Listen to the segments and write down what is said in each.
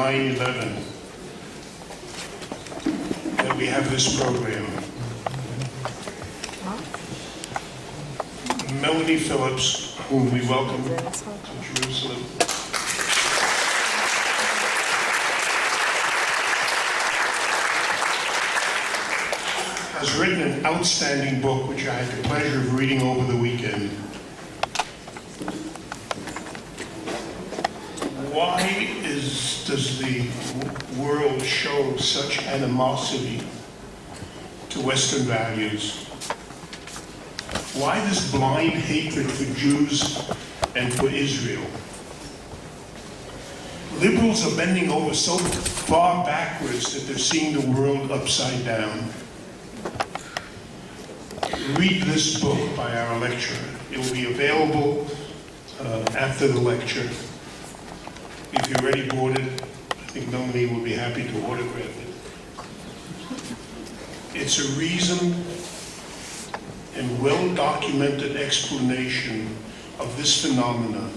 9/11 that we have this program. Melanie Phillips, whom we welcome to Jerusalem, has written an outstanding book, which I had the pleasure of reading over the weekend. Why does the world show such animosity to Western values? Why this blind hatred for Jews and for Israel? Liberals are bending over so far backwards that they're seeing the world upside down. Read this book by our lecturer. It will be available after the lecture. If you already bought it, I think Melanie will be happy to autograph it. It's a reasoned and well-documented explanation of this phenomena.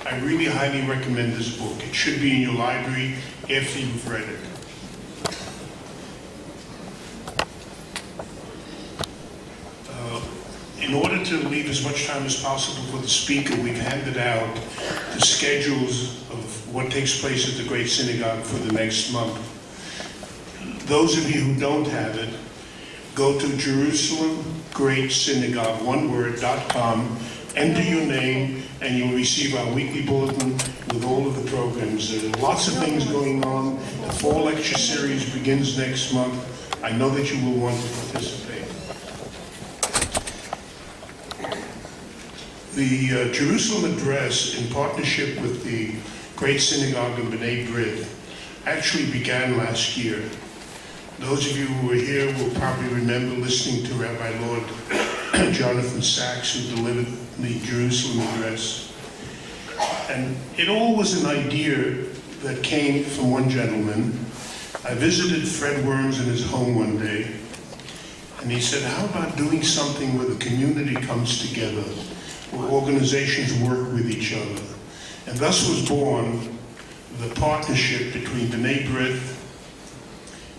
I really highly recommend this book. It should be in your library after you've read it. In order to leave as much time as possible for the speaker, we've handed out the schedules of what takes place at the Great Synagogue for the next month. Those of you who don't have it, go to JerusalemGreatSynagogue.com, enter your name, and you'll receive our weekly bulletin with all of the programs. There are lots of things going on. The fall lecture series begins next month. I know that you will want to participate. The Jerusalem Address, in partnership with the Great Synagogue and B'nai B'rith, actually began last year. Those of you who were here will probably remember listening to Rabbi Lord Jonathan Sachs, who delivered the Jerusalem Address. And it all was an idea that came from one gentleman. I visited Fred Worms in his home one day, and he said, how about doing something where the community comes together, where organizations work with each other? And thus was born the partnership between B'nai B'rith,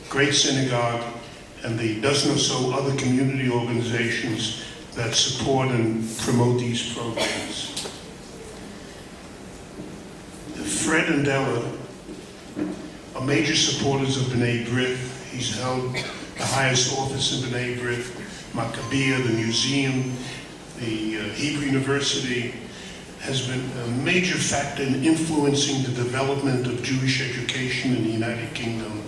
Great Synagogue, and the dozen or so other community organizations that support and promote these programs. Fred and Della are major supporters of B'nai B'rith. He's held the highest office in B'nai B'rith, Maccabiah, the museum, the Hebrew University, has been a major factor in influencing the development of Jewish education in the United Kingdom.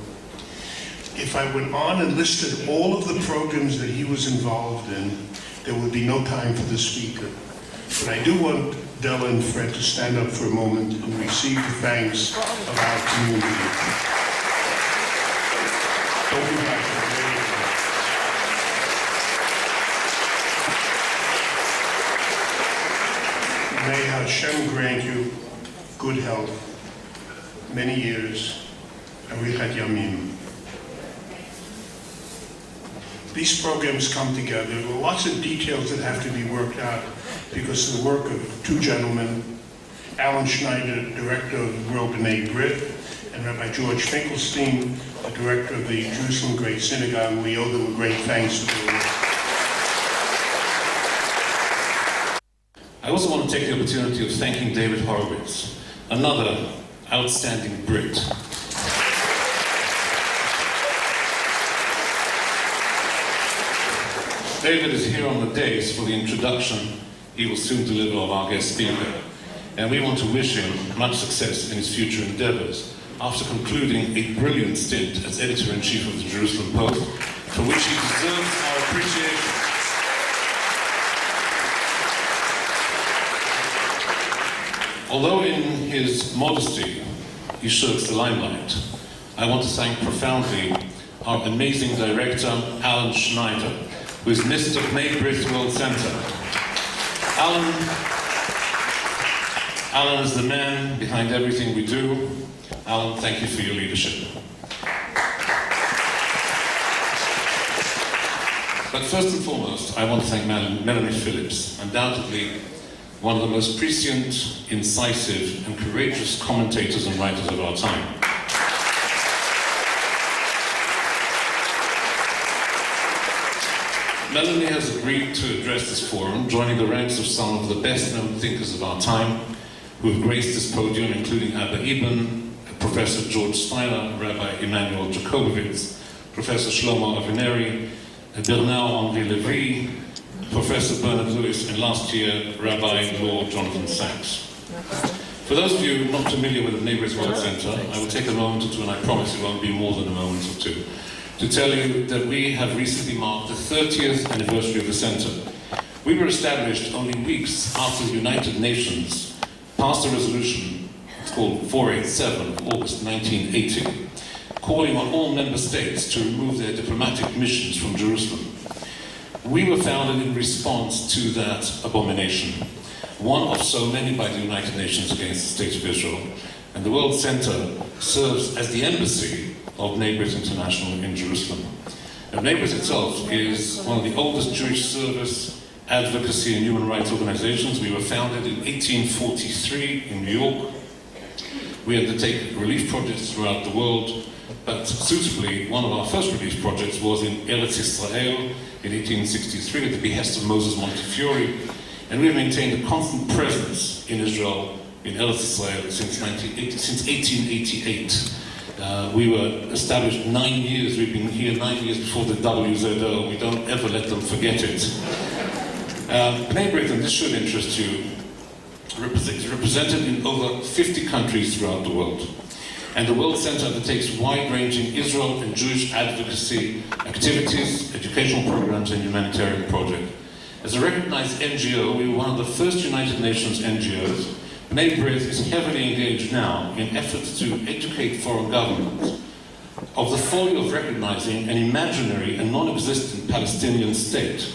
If I went on and listed all of the programs that he was involved in, there would be no time for the speaker. But I do want Della and Fred to stand up for a moment and receive the thanks of our community. Don't be back. May Hashem grant you good health, many years, arichat yamim. These programs come together. There are lots of details that have to be worked out because of the work of two gentlemen, Alan Schneider, director of the World B'nai B'rith, and Rabbi George Finkelstein, the director of the Jerusalem Great Synagogue. We owe them a great thanks for their work. I also want to take the opportunity of thanking David Horowitz, another outstanding Brit. David is here on the dais for the introduction he will soon deliver of our guest speaker, and we want to wish him much success in his future endeavors after concluding a brilliant stint as editor-in-chief of the Jerusalem Post, for which he deserves our appreciation. Although in his modesty he shirks the limelight, I want to thank profoundly our amazing director, Alan Schneider, who is Mr. B'nai B'rith World Center. Alan is the man behind everything we do. Alan, thank you for your leadership. But first and foremost, I want to thank Melanie Phillips, undoubtedly one of the most prescient, incisive, and courageous commentators and writers of our time. Melanie has agreed to address this forum, joining the ranks of some of the best-known thinkers of our time who have graced this podium, including Abba Eban, Professor George Steiner, Rabbi Emanuel Jacobowitz, Professor Shlomo Avineri, Bernard-Henri Lévy, Professor Bernard Lewis, and last year, Rabbi Lord Jonathan Sachs. For those of you not familiar with the Neighborhood World Center, I will take a moment or two, and I promise it won't be more than a moment or two, to tell you that we have recently marked the 30th anniversary of the center. We were established only weeks after the United Nations passed a resolution, it's called 487 of August 1980, calling on all member states to remove their diplomatic missions from Jerusalem. We were founded in response to that abomination, one of so many by the United Nations against the State of Israel, and the World Center serves as the embassy of Neighbors International in Jerusalem. Now, Neighbors itself is one of the oldest Jewish service, advocacy, and human rights organizations. We were founded in 1843 in New York. We undertake relief projects throughout the world, but suitably, one of our first relief projects was in Eretz Israel in 1863 at the behest of Moses Montefiore, and we have maintained a constant presence in Israel, in Eretz Israel, since 1888. We were established 9 years, we've been here 9 years before the WZO, we don't ever let them forget it. B'nai B'rith, and this should interest you, is represented in over 50 countries throughout the world. And the World Center undertakes wide-ranging Israel and Jewish advocacy activities, educational programs, and humanitarian projects. As a recognized NGO, we were one of the first United Nations NGOs. B'nai B'rith is heavily engaged now in efforts to educate foreign governments of the folly of recognizing an imaginary and non-existent Palestinian state.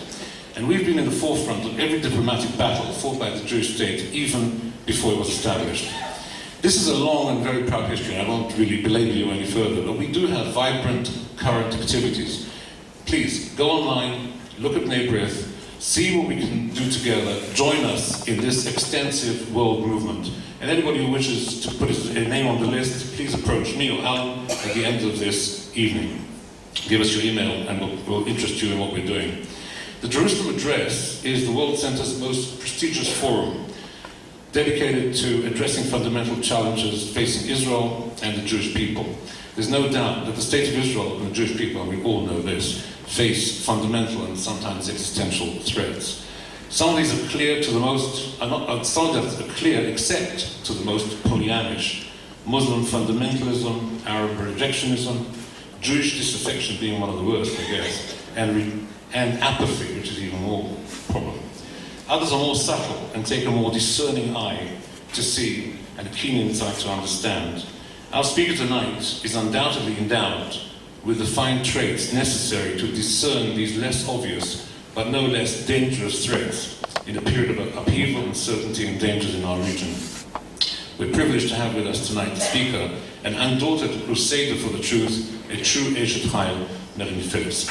And we've been in the forefront of every diplomatic battle fought by the Jewish state, even before it was established. This is a long and very proud history, and I won't really belabor you any further, but we do have vibrant current activities. Please, go online, look at B'nai B'rith, see what we can do together, join us in this extensive world movement. And anybody who wishes to put his name on the list, please approach me or Alan at the end of this evening. Give us your email and we'll interest you in what we're doing. The Jerusalem Address is the World Center's most prestigious forum, dedicated to addressing fundamental challenges facing Israel and the Jewish people. There's no doubt that the state of Israel and the Jewish people, and we all know this, face fundamental and sometimes existential threats. Some of these are clear to the most, some of them are clear except to the most Polyamish. Muslim fundamentalism, Arab rejectionism, Jewish disaffection being one of the worst, I guess, and apathy, which is even more problem. Others are more subtle and take a more discerning eye to see and a keen insight to understand. Our speaker tonight is undoubtedly endowed with the fine traits necessary to discern these less obvious but no less dangerous threats in a period of upheaval, uncertainty, and dangers in our region. We're privileged to have with us tonight the speaker, an undaunted crusader for the truth, a true Eshet Chayil, Melanie Phillips.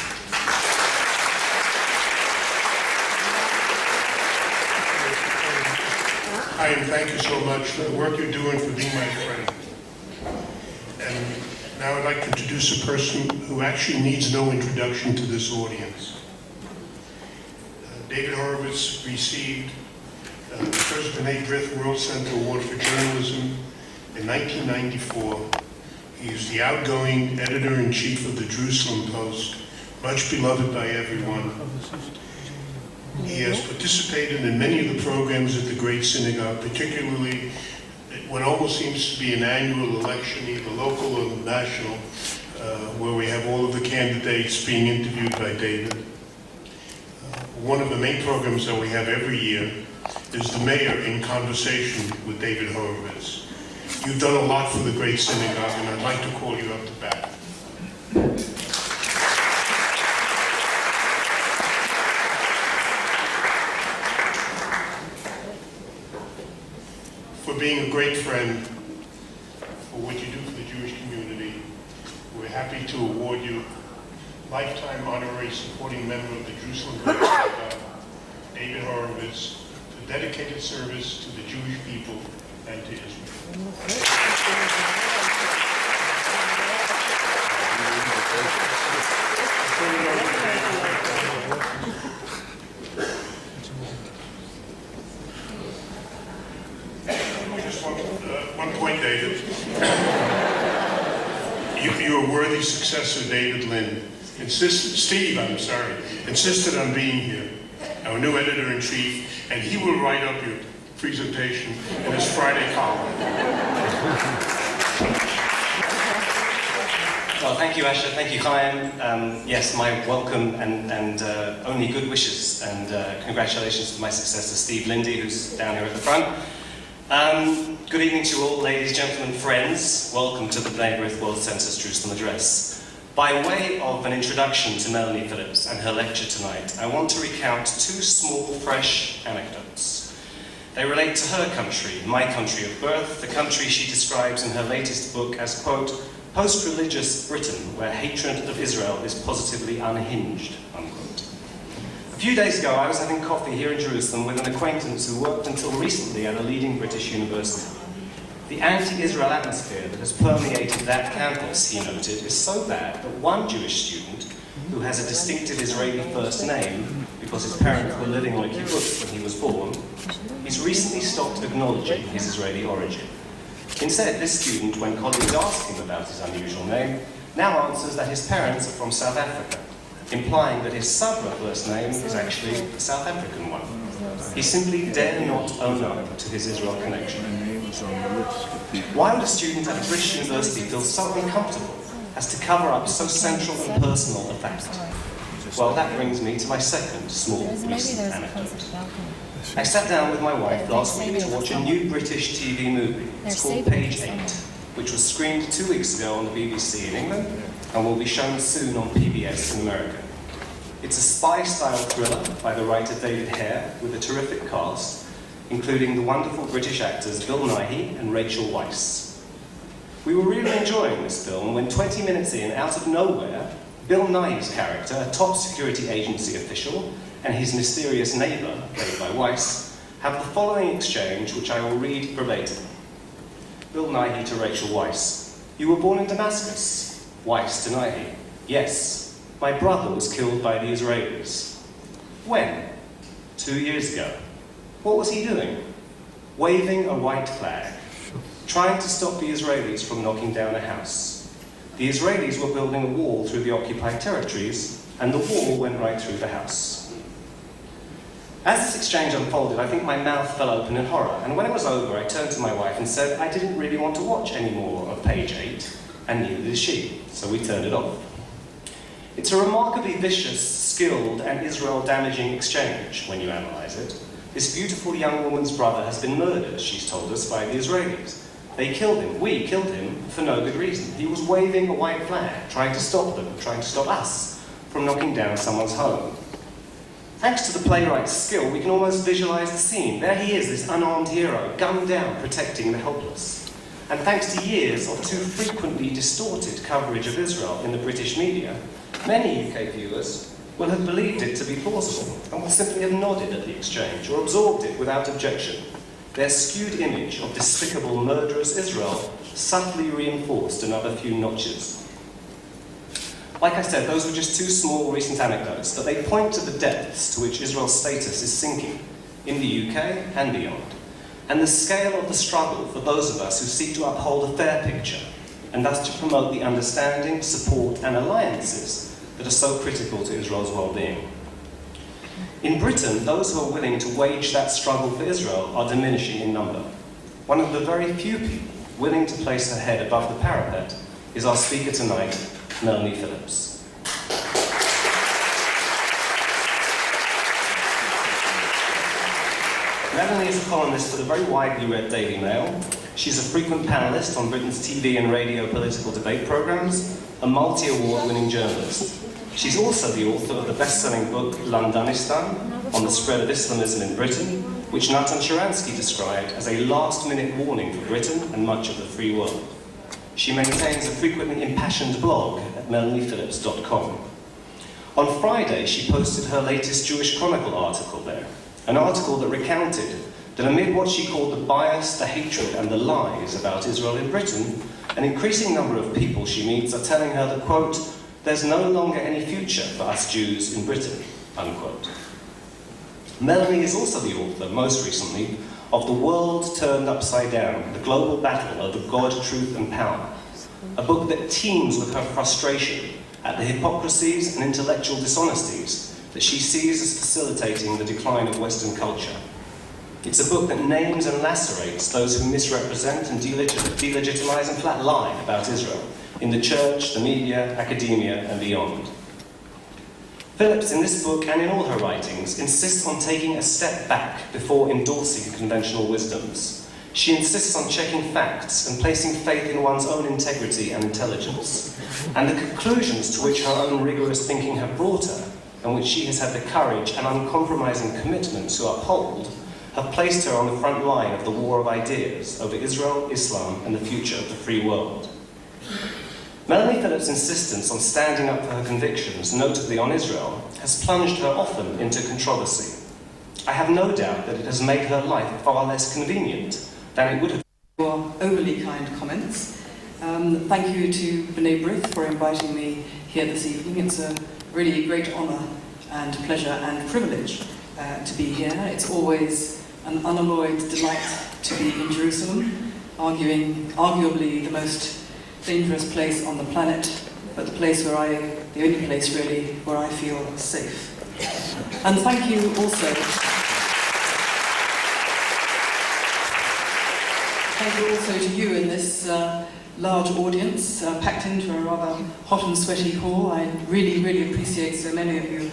Hi, and thank you so much for the work you're doing, for being my friend. And now I'd like to introduce a person who actually needs no introduction to this audience. David Horowitz received the first B'nai B'rith World Center Award for Journalism in 1994. He is the outgoing editor-in-chief of the Jerusalem Post, much beloved by everyone. He has participated in many of the programs at the Great Synagogue, particularly what almost seems to be an annual election, either local or national, where we have all of the candidates being interviewed by David. One of the main programs that we have every year is the Mayor in Conversation with David Horowitz. You've done a lot for the Great Synagogue, and I'd like to call you up to bat. For being a great friend, for what you do for the Jewish community, we're happy to award you Lifetime Honorary Supporting Member of the Jerusalem Great Synagogue, David Horowitz, for dedicated service to the Jewish people and to Israel. Just one point, David. You're a worthy successor, David Lynn. Steve, insisted on being here, our new editor-in-chief, and he will write up your presentation in his Friday column. Well, thank you, Asher. Thank you, Chaim. Yes, my welcome and only good wishes and congratulations to my successor, Steve Lindy, who's down here at the front. Good evening to you all, ladies, gentlemen, friends. Welcome to the B'nai B'rith World Census Jerusalem Address. By way of an introduction to Melanie Phillips and her lecture tonight, I want to recount two small, fresh anecdotes. They relate to her country, my country of birth, the country she describes in her latest book as, quote, post-religious Britain, where hatred of Israel is positively unhinged, unquote. A few days ago, I was having coffee here in Jerusalem with an acquaintance who worked until recently at a leading British university. The anti-Israel atmosphere that has permeated that campus, he noted, is so bad that one Jewish student, who has a distinctive Israeli first name because his parents were living on a kibbutz when he was born, he's recently stopped acknowledging his Israeli origin. Instead, this student, when colleagues ask him about his unusual name, now answers that his parents are from South Africa, implying that his Sabra first name is actually a South African one. He simply dare not own up to his Israel connection. Why would a student at a British university feel so uncomfortable as to cover up so central and personal a fact? Well, that brings me to my second small recent anecdote. I sat down with my wife last week to watch a new British TV movie. It's called Page 8, which was screened 2 weeks ago on the BBC in England and will be shown soon on PBS in America. It's a spy-style thriller by the writer David Hare with a terrific cast, including the wonderful British actors Bill Nighy and Rachel Weisz. We were really enjoying this film when 20 minutes in, out of nowhere, Bill Nighy's character, a top security agency official, and his mysterious neighbour, played by Weisz, have the following exchange, which I will read verbatim. Bill Nighy to Rachel Weisz: "You were born in Damascus?" Weisz to Nighy: "Yes. My brother was killed by the Israelis." "When?" 2 years ago. "What was he doing?" "Waving a white flag, trying to stop the Israelis from knocking down a house. The Israelis were building a wall through the occupied territories, and the wall went right through the house." As this exchange unfolded, I think my mouth fell open in horror, and when it was over, I turned to my wife and said I didn't really want to watch any more of Page 8, and neither did she, so we turned it off. It's a remarkably vicious, skilled, and Israel-damaging exchange when you analyse it. This beautiful young woman's brother has been murdered, she's told us, by the Israelis. They killed him, we killed him, for no good reason. He was waving a white flag, trying to stop them, trying to stop us from knocking down someone's home. Thanks to the playwright's skill, we can almost visualise the scene. There he is, this unarmed hero, gunned down, protecting the helpless. And thanks to years of too frequently distorted coverage of Israel in the British media, many UK viewers will have believed it to be plausible and will simply have nodded at the exchange or absorbed it without objection. Their skewed image of despicable, murderous Israel subtly reinforced another few notches. Like I said, those were just two small recent anecdotes, but they point to the depths to which Israel's status is sinking in the UK and beyond, and the scale of the struggle for those of us who seek to uphold a fair picture, and thus to promote the understanding, support, and alliances that are so critical to Israel's well-being. In Britain, those who are willing to wage that struggle for Israel are diminishing in number. One of the very few people willing to place her head above the parapet is our speaker tonight, Melanie Phillips. Melanie is a columnist for the very widely read Daily Mail. She's a frequent panellist on Britain's TV and radio political debate programmes, a multi-award-winning journalist. She's also the author of the best-selling book Londonistan, on the spread of Islamism in Britain, which Natan Sharansky described as a last-minute warning for Britain and much of the free world. She maintains a frequently impassioned blog at melaniephillips.com. On Friday, she posted her latest Jewish Chronicle article there, an article that recounted that amid what she called the bias, the hatred and the lies about Israel in Britain, an increasing number of people she meets are telling her that, quote, "there's no longer any future for us Jews in Britain," unquote. Melanie is also the author, most recently, of The World Turned Upside Down, The Global Battle Over God, Truth and Power, a book that teems with her frustration at the hypocrisies and intellectual dishonesties that she sees as facilitating the decline of Western culture. It's a book that names and lacerates those who misrepresent and delegitimize and flat lie about Israel in the church, the media, academia, and beyond. Phillips, in this book and in all her writings, insists on taking a step back before endorsing conventional wisdoms. She insists on checking facts and placing faith in one's own integrity and intelligence, and the conclusions to which her own rigorous thinking have brought her, and which she has had the courage and uncompromising commitment to uphold, have placed her on the front line of the war of ideas over Israel, Islam, and the future of the free world. Melanie Phillips' insistence on standing up for her convictions, notably on Israel, has plunged her often into controversy. I have no doubt that it has made her life far less convenient than it would have. Your overly kind comments. Thank you to B'nai B'rith for inviting me here this evening. It's a really great honour and pleasure and privilege to be here. It's always an unalloyed delight to be in Jerusalem, arguably the most dangerous place on the planet, but the only place really where I feel safe. And thank you also. Thank you also to you in this large audience, packed into a rather hot and sweaty hall. I really, really appreciate so many of you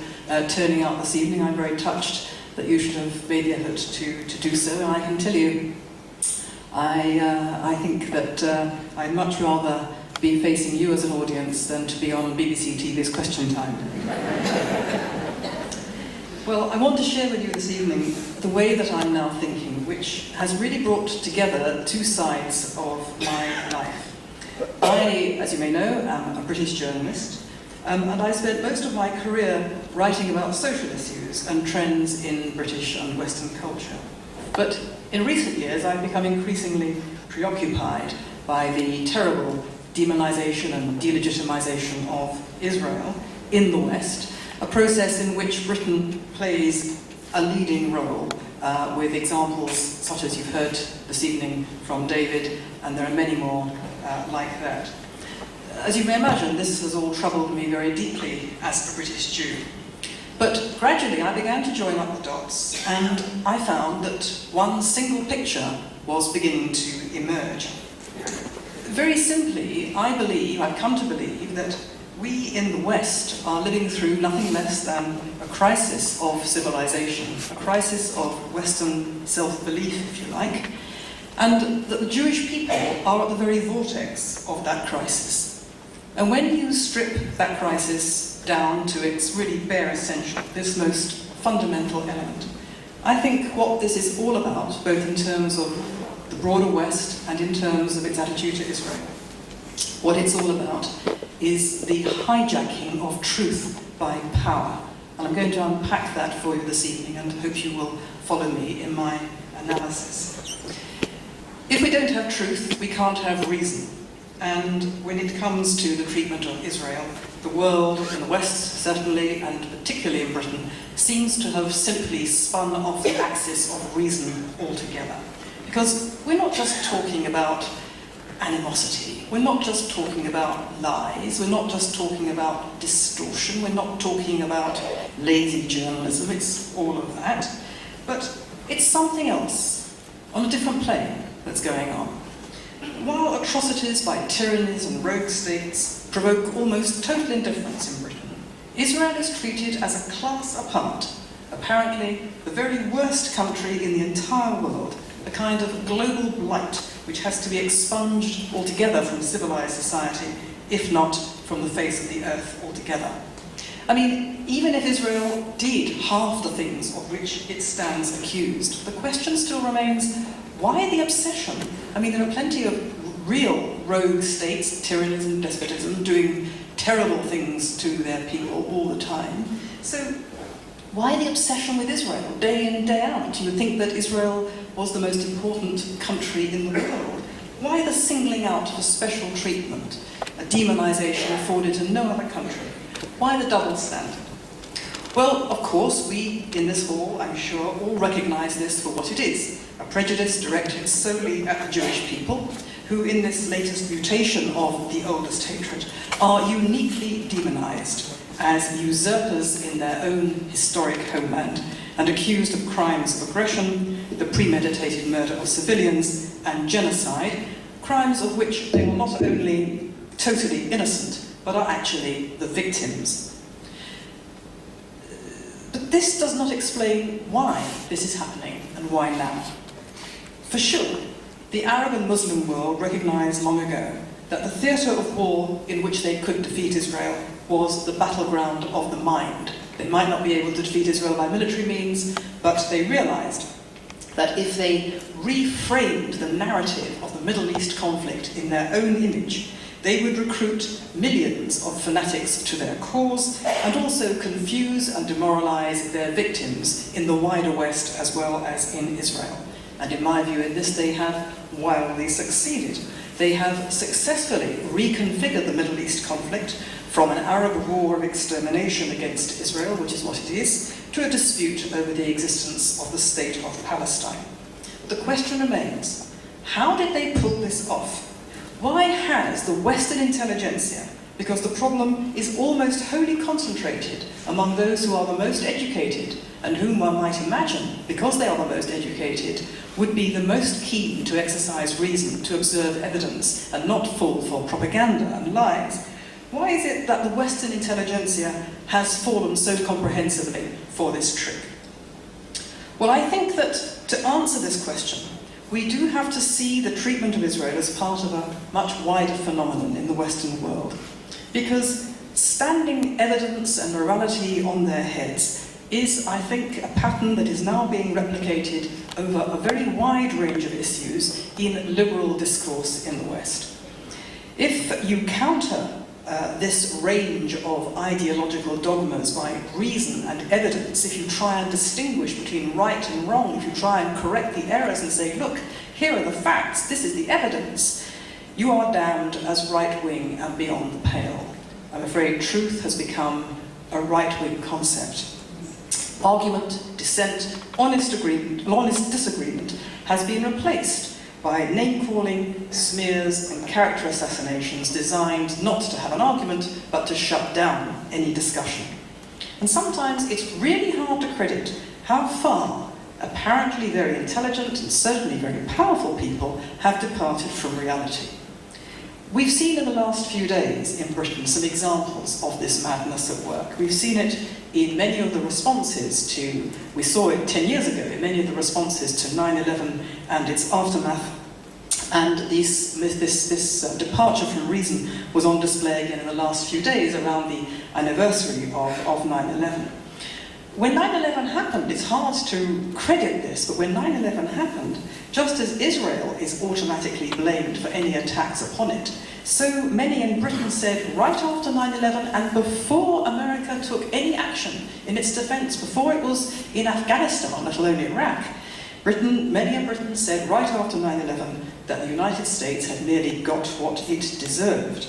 turning out this evening. I'm very touched that you should have made the effort to do so. And I can tell you, I think that I'd much rather be facing you as an audience than to be on BBC TV's Question Time. Well, I want to share with you this evening the way that I'm now thinking, which has really brought together two sides of my life. I, as you may know, am a British journalist, and I spent most of my career writing about social issues and trends in British and Western culture. But in recent years, I've become increasingly preoccupied by the terrible demonization and delegitimization of Israel in the West, a process in which Britain plays a leading role, with examples such as you've heard this evening from David, and there are many more like that. As you may imagine, this has all troubled me very deeply as a British Jew. But gradually I began to join up the dots, and I found that one single picture was beginning to emerge. Very simply, I've come to believe that we in the West are living through nothing less than a crisis of civilization, a crisis of Western self-belief, if you like, and that the Jewish people are at the very vortex of that crisis. And when you strip that crisis down to its really bare essential, this most fundamental element, I think what this is all about, both in terms of the broader West and in terms of its attitude to Israel, what it's all about is the hijacking of truth by power. And I'm going to unpack that for you this evening and hope you will follow me in my analysis. If we don't have truth, we can't have reason. And when it comes to the treatment of Israel, the world in the West, certainly, and particularly in Britain, seems to have simply spun off the axis of reason altogether. Because we're not just talking about animosity, we're not just talking about lies, we're not just talking about distortion, we're not talking about lazy journalism, it's all of that, but it's something else, on a different plane, that's going on. While atrocities by tyrannies and rogue states provoke almost total indifference in Britain, Israel is treated as a class apart, apparently the very worst country in the entire world, a kind of global blight which has to be expunged altogether from civilized society, if not from the face of the earth altogether. I mean, even if Israel did half the things of which it stands accused, the question still remains, why the obsession? I mean, there are plenty of real rogue states, tyrannies and despotism, doing terrible things to their people all the time. So Why the obsession with Israel, day in, day out? You would think that Israel was the most important country in the world. Why the singling out for special treatment, a demonization afforded to no other country? Why the double standard? Well, of course, we in this hall, I'm sure, all recognize this for what it is, a prejudice directed solely at the Jewish people, who in this latest mutation of the oldest hatred are uniquely demonized as usurpers in their own historic homeland and accused of crimes of aggression, the premeditated murder of civilians, and genocide, crimes of which they are not only totally innocent, but are actually the victims. But this does not explain why this is happening and why now. For sure, the Arab and Muslim world recognized long ago that the theatre of war in which they could defeat Israel was the battleground of the mind. They might not be able to defeat Israel by military means, but they realized that if they reframed the narrative of the Middle East conflict in their own image, they would recruit millions of fanatics to their cause and also confuse and demoralize their victims in the wider West as well as in Israel. And in my view, in this they have wildly succeeded. They have successfully reconfigured the Middle East conflict from an Arab war of extermination against Israel, which is what it is, to a dispute over the existence of the state of Palestine. But the question remains, how did they pull this off? Why has the Western intelligentsia, because the problem is almost wholly concentrated among those who are the most educated, and whom one might imagine, because they are the most educated, would be the most keen to exercise reason, to observe evidence, and not fall for propaganda and lies. Why is it that the Western intelligentsia has fallen so comprehensively for this trick? Well, I think that to answer this question, we do have to see the treatment of Israel as part of a much wider phenomenon in the Western world. Because standing evidence and morality on their heads is, I think, a pattern that is now being replicated over a very wide range of issues in liberal discourse in the West. If you counter this range of ideological dogmas by reason and evidence, if you try and distinguish between right and wrong, if you try and correct the errors and say, look, here are the facts, this is the evidence, you are damned as right-wing and beyond the pale. I'm afraid truth has become a right-wing concept. Argument, dissent, honest disagreement has been replaced by name-calling, smears, and character assassinations designed not to have an argument, but to shut down any discussion. And sometimes it's really hard to credit how far apparently very intelligent and certainly very powerful people have departed from reality. We've seen in the last few days in Britain some examples of this madness at work. We've seen it in many of the responses to, we saw it 10 years ago, in many of the responses to 9/11 and its aftermath. And this departure from reason was on display again in the last few days around the anniversary of 9/11. When 9/11 happened, it's hard to credit this, but when 9/11 happened, just as Israel is automatically blamed for any attacks upon it, so many in Britain said right after 9/11 and before America took any action in its defense, before it was in Afghanistan, let alone Iraq, many in Britain said right after 9/11 that the United States had merely got what it deserved.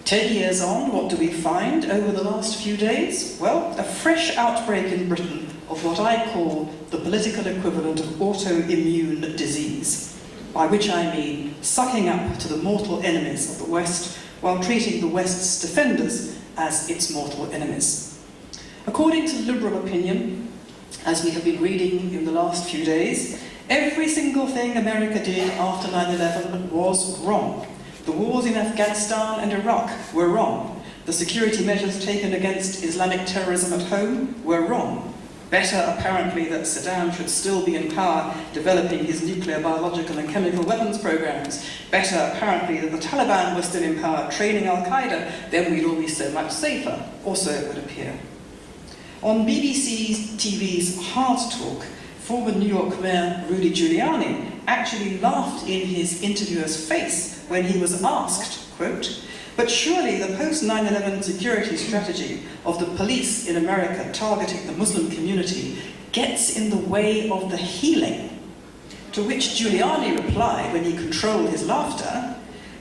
10 years on, what do we find over the last few days? Well, a fresh outbreak in Britain of what I call the political equivalent of autoimmune disease, by which I mean sucking up to the mortal enemies of the West while treating the West's defenders as its mortal enemies. According to liberal opinion, as we have been reading in the last few days, every single thing America did after 9/11 was wrong. The wars in Afghanistan and Iraq were wrong. The security measures taken against Islamic terrorism at home were wrong. Better, apparently, that Saddam should still be in power, developing his nuclear, biological, and chemical weapons programs. Better, apparently, that the Taliban were still in power, training Al-Qaeda, then we'd all be so much safer, or so it would appear. On BBC TV's Hard Talk, former New York Mayor Rudy Giuliani actually laughed in his interviewer's face when he was asked, quote, But surely the post-9/11 security strategy of the police in America targeting the Muslim community gets in the way of the healing. To which Giuliani replied when he controlled his laughter,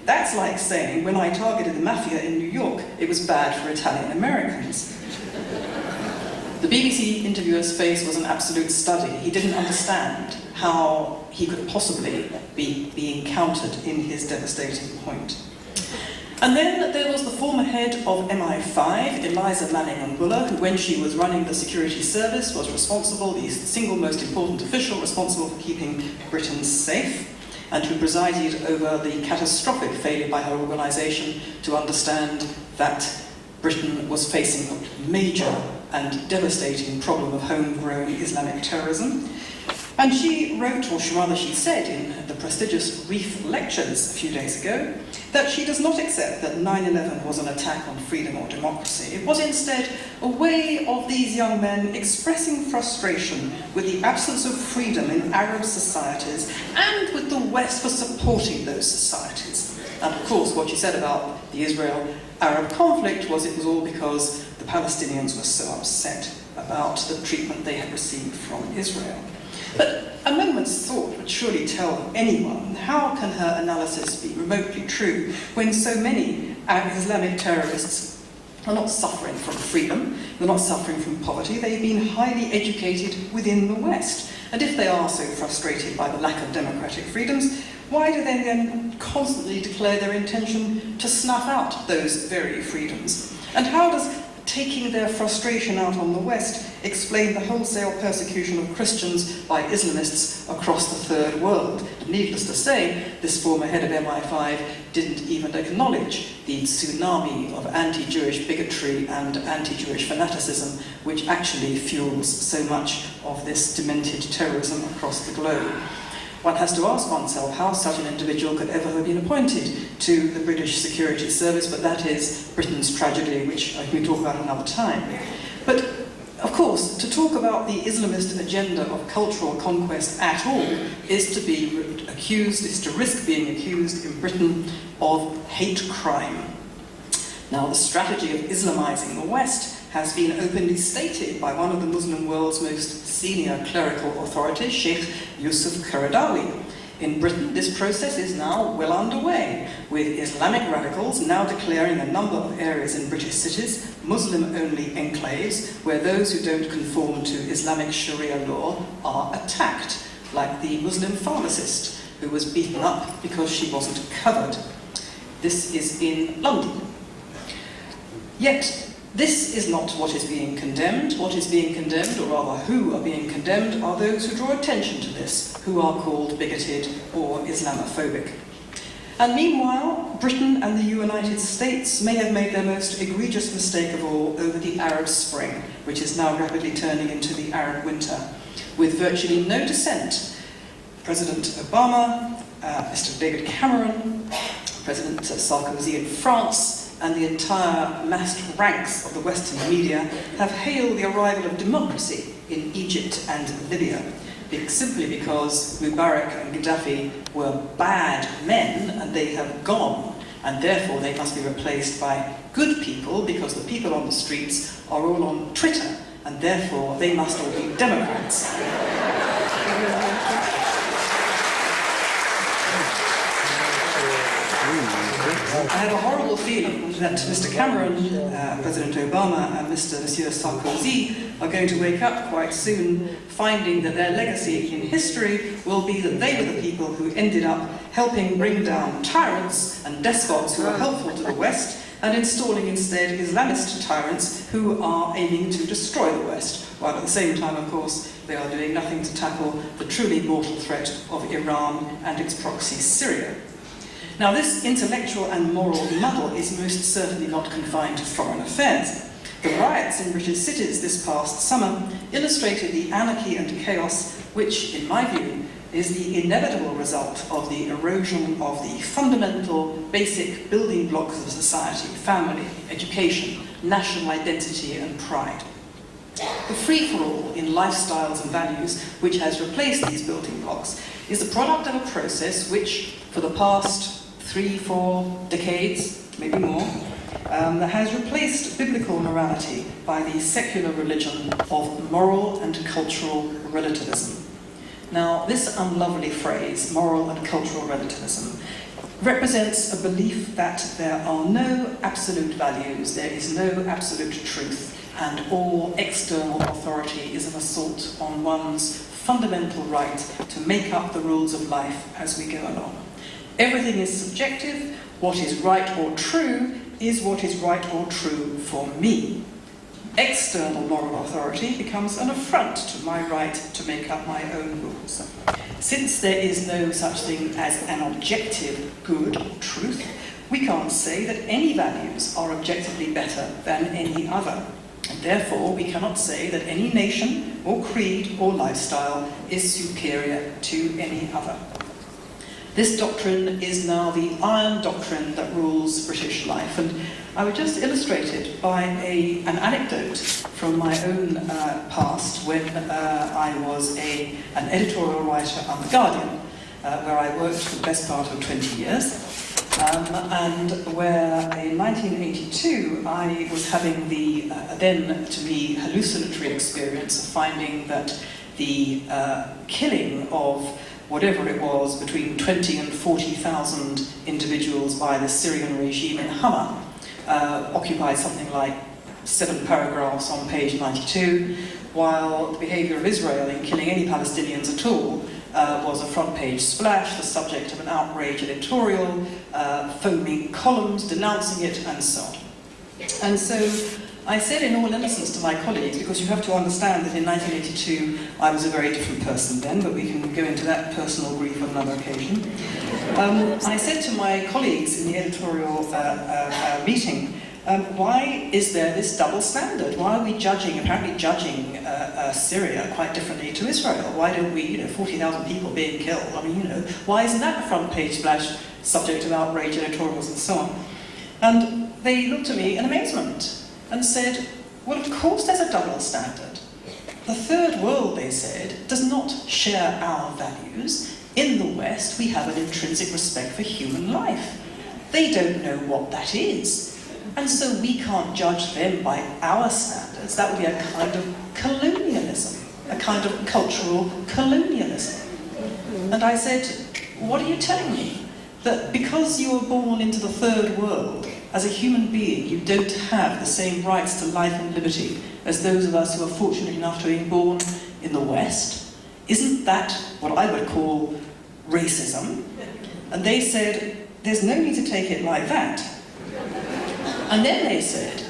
"That's like saying when I targeted the mafia in New York, it was bad for Italian Americans." The BBC interviewer's face was an absolute study. He didn't understand how he could possibly be being countered in his devastating point. And then there was the former head of MI5, Eliza Manning-Anguilla, who, when she was running the security service, was responsible, the single most important official responsible for keeping Britain safe, and who presided over the catastrophic failure by her organisation to understand that Britain was facing a major and devastating problem of homegrown Islamic terrorism. And she wrote, or rather she said in the prestigious Reef Lectures a few days ago, that she does not accept that 9/11 was an attack on freedom or democracy. It was instead a way of these young men expressing frustration with the absence of freedom in Arab societies and with the West for supporting those societies. And of course, what she said about the Israel-Arab conflict was it was all because the Palestinians were so upset about the treatment they had received from Israel. But a moment's thought would surely tell anyone, how can her analysis be remotely true when so many Islamic terrorists are not suffering from freedom, they're not suffering from poverty, they've been highly educated within the West. And if they are so frustrated by the lack of democratic freedoms, why do they then constantly declare their intention to snuff out those very freedoms? And how does taking their frustration out on the West explain the wholesale persecution of Christians by Islamists across the Third World? Needless to say, this former head of MI5 didn't even acknowledge the tsunami of anti-Jewish bigotry and anti-Jewish fanaticism which actually fuels so much of this demented terrorism across the globe. One has to ask oneself how such an individual could ever have been appointed to the British Security Service, but that is Britain's tragedy, which I can talk about another time. But, of course, to talk about the Islamist agenda of cultural conquest at all is to risk being accused in Britain of hate crime. Now, the strategy of Islamizing the West has been openly stated by one of the Muslim world's most senior clerical authorities, Sheikh Yusuf Qaradawi. In Britain, this process is now well underway, with Islamic radicals now declaring a number of areas in British cities Muslim-only enclaves, where those who don't conform to Islamic Sharia law are attacked, like the Muslim pharmacist who was beaten up because she wasn't covered. This is in London. Yet, this is not what is being condemned. What is being condemned, or rather who are being condemned, are those who draw attention to this, who are called bigoted or Islamophobic. And meanwhile, Britain and the United States may have made their most egregious mistake of all over the Arab Spring, which is now rapidly turning into the Arab Winter, with virtually no dissent. President Obama, Mr. David Cameron, President Sarkozy in France, and the entire massed ranks of the Western media have hailed the arrival of democracy in Egypt and Libya, simply because Mubarak and Gaddafi were bad men and they have gone, and therefore they must be replaced by good people because the people on the streets are all on Twitter, and therefore they must all be Democrats. I have a horrible feeling that Mr. Cameron, President Obama, and Monsieur Sarkozy are going to wake up quite soon, finding that their legacy in history will be that they were the people who ended up helping bring down tyrants and despots who were helpful to the West, and installing instead Islamist tyrants who are aiming to destroy the West, while at the same time, of course, they are doing nothing to tackle the truly mortal threat of Iran and its proxy Syria. Now, this intellectual and moral muddle is most certainly not confined to foreign affairs. The riots in British cities this past summer illustrated the anarchy and chaos which, in my view, is the inevitable result of the erosion of the fundamental, basic building blocks of society: family, education, national identity and pride. The free-for-all in lifestyles and values which has replaced these building blocks is the product of a process which, for the past 3-4 decades, maybe more, that has replaced biblical morality by the secular religion of moral and cultural relativism. Now, this unlovely phrase, moral and cultural relativism, represents a belief that there are no absolute values, there is no absolute truth, and all external authority is an assault on one's fundamental right to make up the rules of life as we go along. Everything is subjective. What is right or true is what is right or true for me. External moral authority becomes an affront to my right to make up my own rules. Since there is no such thing as an objective good or truth, we can't say that any values are objectively better than any other. And therefore, we cannot say that any nation or creed or lifestyle is superior to any other. This doctrine is now the iron doctrine that rules British life, and I would just illustrate it by an anecdote from my own past when I was an editorial writer on The Guardian, where I worked for the best part of 20 years, and where in 1982 I was having the then to me hallucinatory experience of finding that the killing of whatever it was, between 20 and 40,000 individuals by the Syrian regime in Hama, occupied something like 7 paragraphs on page 92, while the behaviour of Israel in killing any Palestinians at all was a front-page splash, the subject of an outrage editorial, foaming columns denouncing it, and so on. And so I said in all innocence to my colleagues, because you have to understand that in 1982 I was a very different person then, but we can go into that personal grief on another occasion. I said to my colleagues in the editorial meeting, why is there this double standard? Why are we apparently judging Syria quite differently to Israel? Why don't we, 40,000 people being killed? I mean, why isn't that a front page splash, subject of outrage editorials and so on? And they looked at me in amazement and said, well, of course there's a double standard. The third world, they said, does not share our values. In the West, we have an intrinsic respect for human life. They don't know what that is. And so we can't judge them by our standards. That would be a kind of colonialism, a kind of cultural colonialism. And I said, what are you telling me? That because you were born into the third world, as a human being, you don't have the same rights to life and liberty as those of us who are fortunate enough to be born in the West? Isn't that what I would call racism? And they said, there's no need to take it like that. And then they said,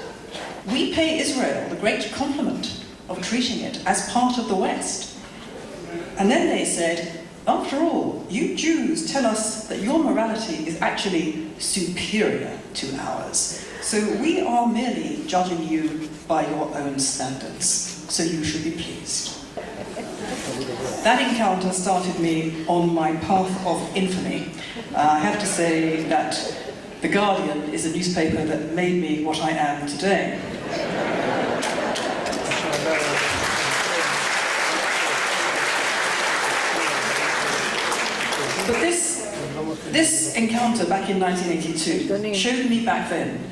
we pay Israel the great compliment of treating it as part of the West. And then they said, after all, you Jews tell us that your morality is actually superior to ours. So we are merely judging you by your own standards. So you should be pleased. That encounter started me on my path of infamy. I have to say that The Guardian is a newspaper that made me what I am today. But this encounter back in 1982 showed me back then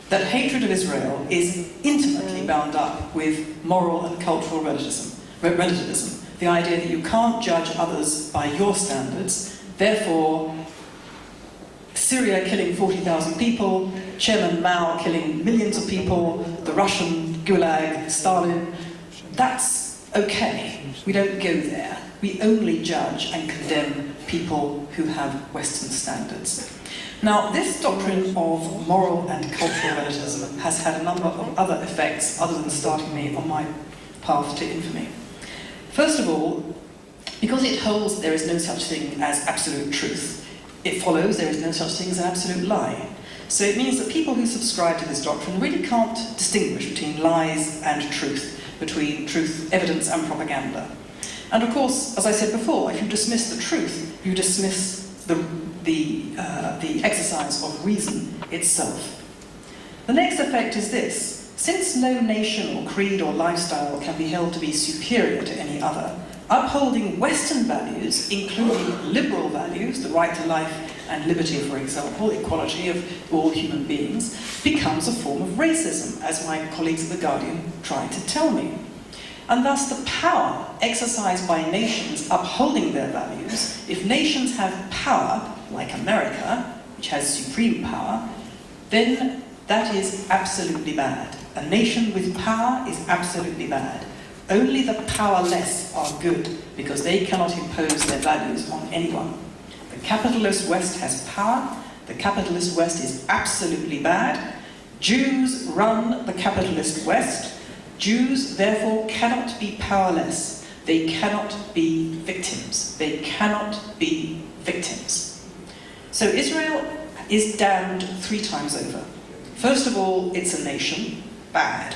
that hatred of Israel is intimately bound up with moral and cultural relativism. The idea that you can't judge others by your standards, therefore Syria killing 40,000 people, Chairman Mao killing millions of people, the Russian Gulag, Stalin, that's okay. We don't go there. We only judge and condemn people who have Western standards. Now, this doctrine of moral and cultural relativism has had a number of other effects other than starting me on my path to infamy. First of all, because it holds there is no such thing as absolute truth, it follows there is no such thing as an absolute lie. So it means that people who subscribe to this doctrine really can't distinguish between lies and truth, between truth, evidence and propaganda. And of course, as I said before, if you dismiss the truth, you dismiss the exercise of reason itself. The next effect is this. Since no nation or creed or lifestyle can be held to be superior to any other, upholding Western values, including liberal values, the right to life and liberty, for example, equality of all human beings, becomes a form of racism, as my colleagues at The Guardian tried to tell me. And thus the power exercised by nations upholding their values, if nations have power, like America, which has supreme power, then that is absolutely bad. A nation with power is absolutely bad. Only the powerless are good, because they cannot impose their values on anyone. The capitalist West has power. The capitalist West is absolutely bad. Jews run the capitalist West. Jews, therefore, cannot be powerless. They cannot be victims. They cannot be victims. So Israel is damned 3 times over. First of all, it's a nation, bad.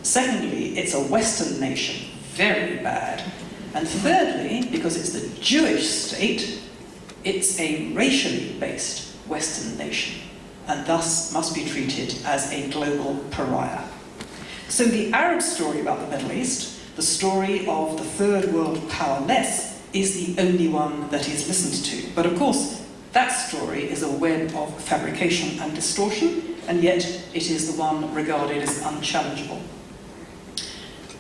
Secondly, it's a Western nation, very bad. And thirdly, because it's the Jewish state, it's a racially based Western nation, and thus must be treated as a global pariah. So the Arab story about the Middle East, the story of the third world powerless, is the only one that is listened to. But of course, that story is a web of fabrication and distortion, and yet it is the one regarded as unchallengeable.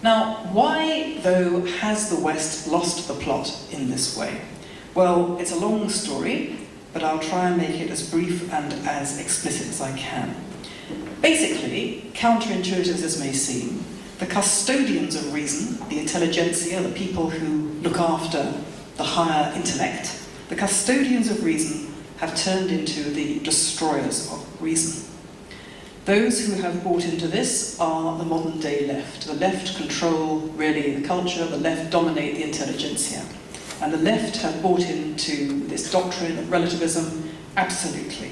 Now, why, though, has the West lost the plot in this way? Well, it's a long story, but I'll try and make it as brief and as explicit as I can. Basically, counterintuitive as this may seem, the custodians of reason, the intelligentsia, the people who look after the higher intellect, the custodians of reason have turned into the destroyers of reason. Those who have bought into this are the modern day left. The left control really the culture, the left dominate the intelligentsia. And the left have bought into this doctrine of relativism, absolutely.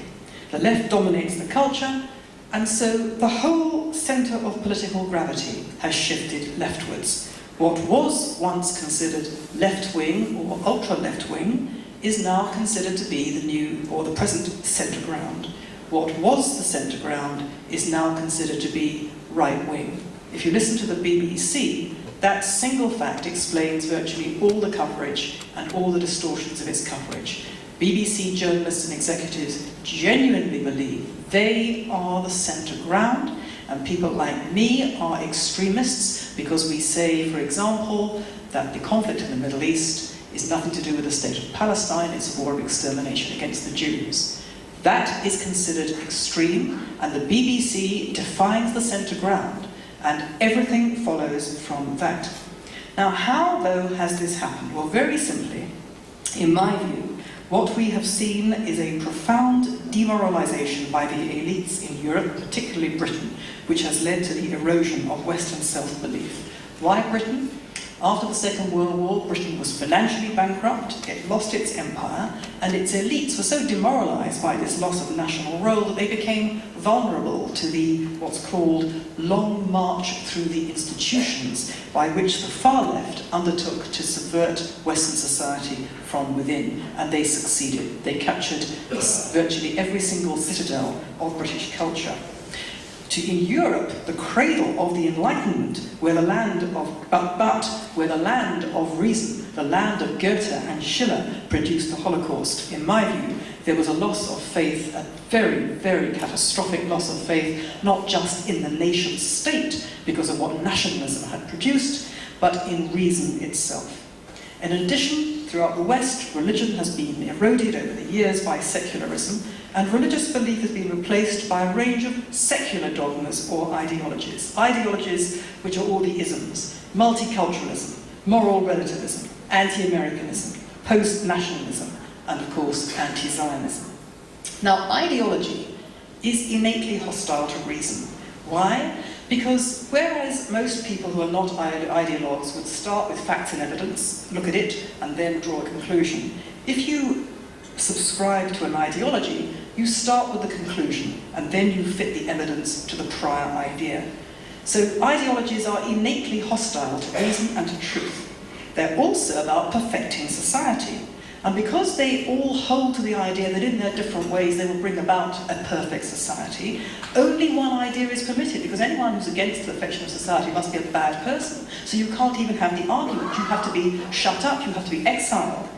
The left dominates the culture, and so the whole centre of political gravity has shifted leftwards. What was once considered left-wing or ultra-left-wing is now considered to be the new or the present centre ground. What was the centre ground is now considered to be right-wing. If you listen to the BBC, that single fact explains virtually all the coverage and all the distortions of its coverage. BBC journalists and executives genuinely believe they are the centre ground, and people like me are extremists because we say, for example, that the conflict in the Middle East is nothing to do with the state of Palestine, it's a war of extermination against the Jews. That is considered extreme, and the BBC defines the centre ground, and everything follows from that. Now, how, though, has this happened? Well, very simply, in my view, what we have seen is a profound demoralisation by the elites in Europe, particularly Britain, which has led to the erosion of Western self-belief. Why Britain? After the Second World War, Britain was financially bankrupt, it lost its empire, and its elites were so demoralised by this loss of national role that they became vulnerable to the what's called long march through the institutions by which the far left undertook to subvert Western society from within, and they succeeded. They captured virtually every single citadel of British culture. In Europe, the cradle of the Enlightenment, where the land of reason, the land of Goethe and Schiller produced the Holocaust, in my view, there was a loss of faith, a very, very catastrophic loss of faith, not just in the nation state because of what nationalism had produced, but in reason itself. In addition, throughout the West, religion has been eroded over the years by secularism, and religious belief has been replaced by a range of secular dogmas or ideologies. Ideologies which are all the isms: multiculturalism, moral relativism, anti-Americanism, post-nationalism, and of course, anti-Zionism. Now, ideology is innately hostile to reason. Why? Because whereas most people who are not ideologues would start with facts and evidence, look at it, and then draw a conclusion, if you subscribe to an ideology, you start with the conclusion, and then you fit the evidence to the prior idea. So ideologies are innately hostile to reason and to truth. They're also about perfecting society. And because they all hold to the idea that in their different ways they will bring about a perfect society, only one idea is permitted, because anyone who's against the perfection of society must be a bad person. So you can't even have the argument. You have to be shut up, you have to be exiled.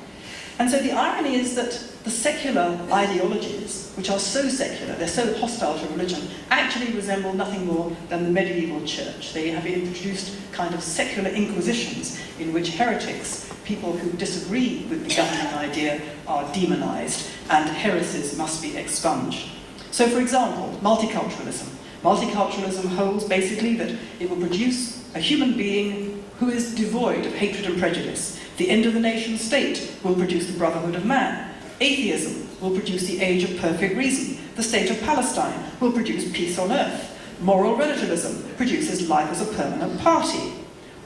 And so the irony is that the secular ideologies, which are so secular, they're so hostile to religion, actually resemble nothing more than the medieval church. They have introduced kind of secular inquisitions in which heretics, people who disagree with the governing idea, are demonized and heresies must be expunged. So, for example, multiculturalism. Multiculturalism holds basically that it will produce a human being who is devoid of hatred and prejudice. The end of the nation state will produce the brotherhood of man. Atheism will produce the age of perfect reason. The state of Palestine will produce peace on earth. Moral relativism produces life as a permanent party.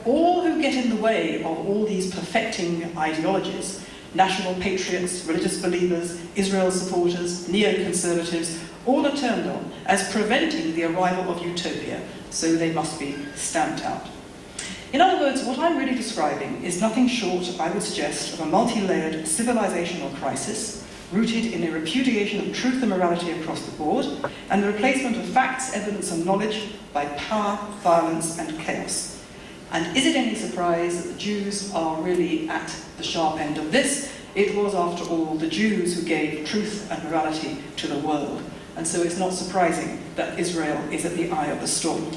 All who get in the way of all these perfecting ideologies, national patriots, religious believers, Israel supporters, neoconservatives, all are turned on as preventing the arrival of utopia, so they must be stamped out. In other words, what I'm really describing is nothing short, I would suggest, of a multi-layered civilizational crisis rooted in a repudiation of truth and morality across the board and the replacement of facts, evidence and knowledge by power, violence and chaos. And is it any surprise that the Jews are really at the sharp end of this? It was, after all, the Jews who gave truth and morality to the world. And so it's not surprising that Israel is at the eye of the storm.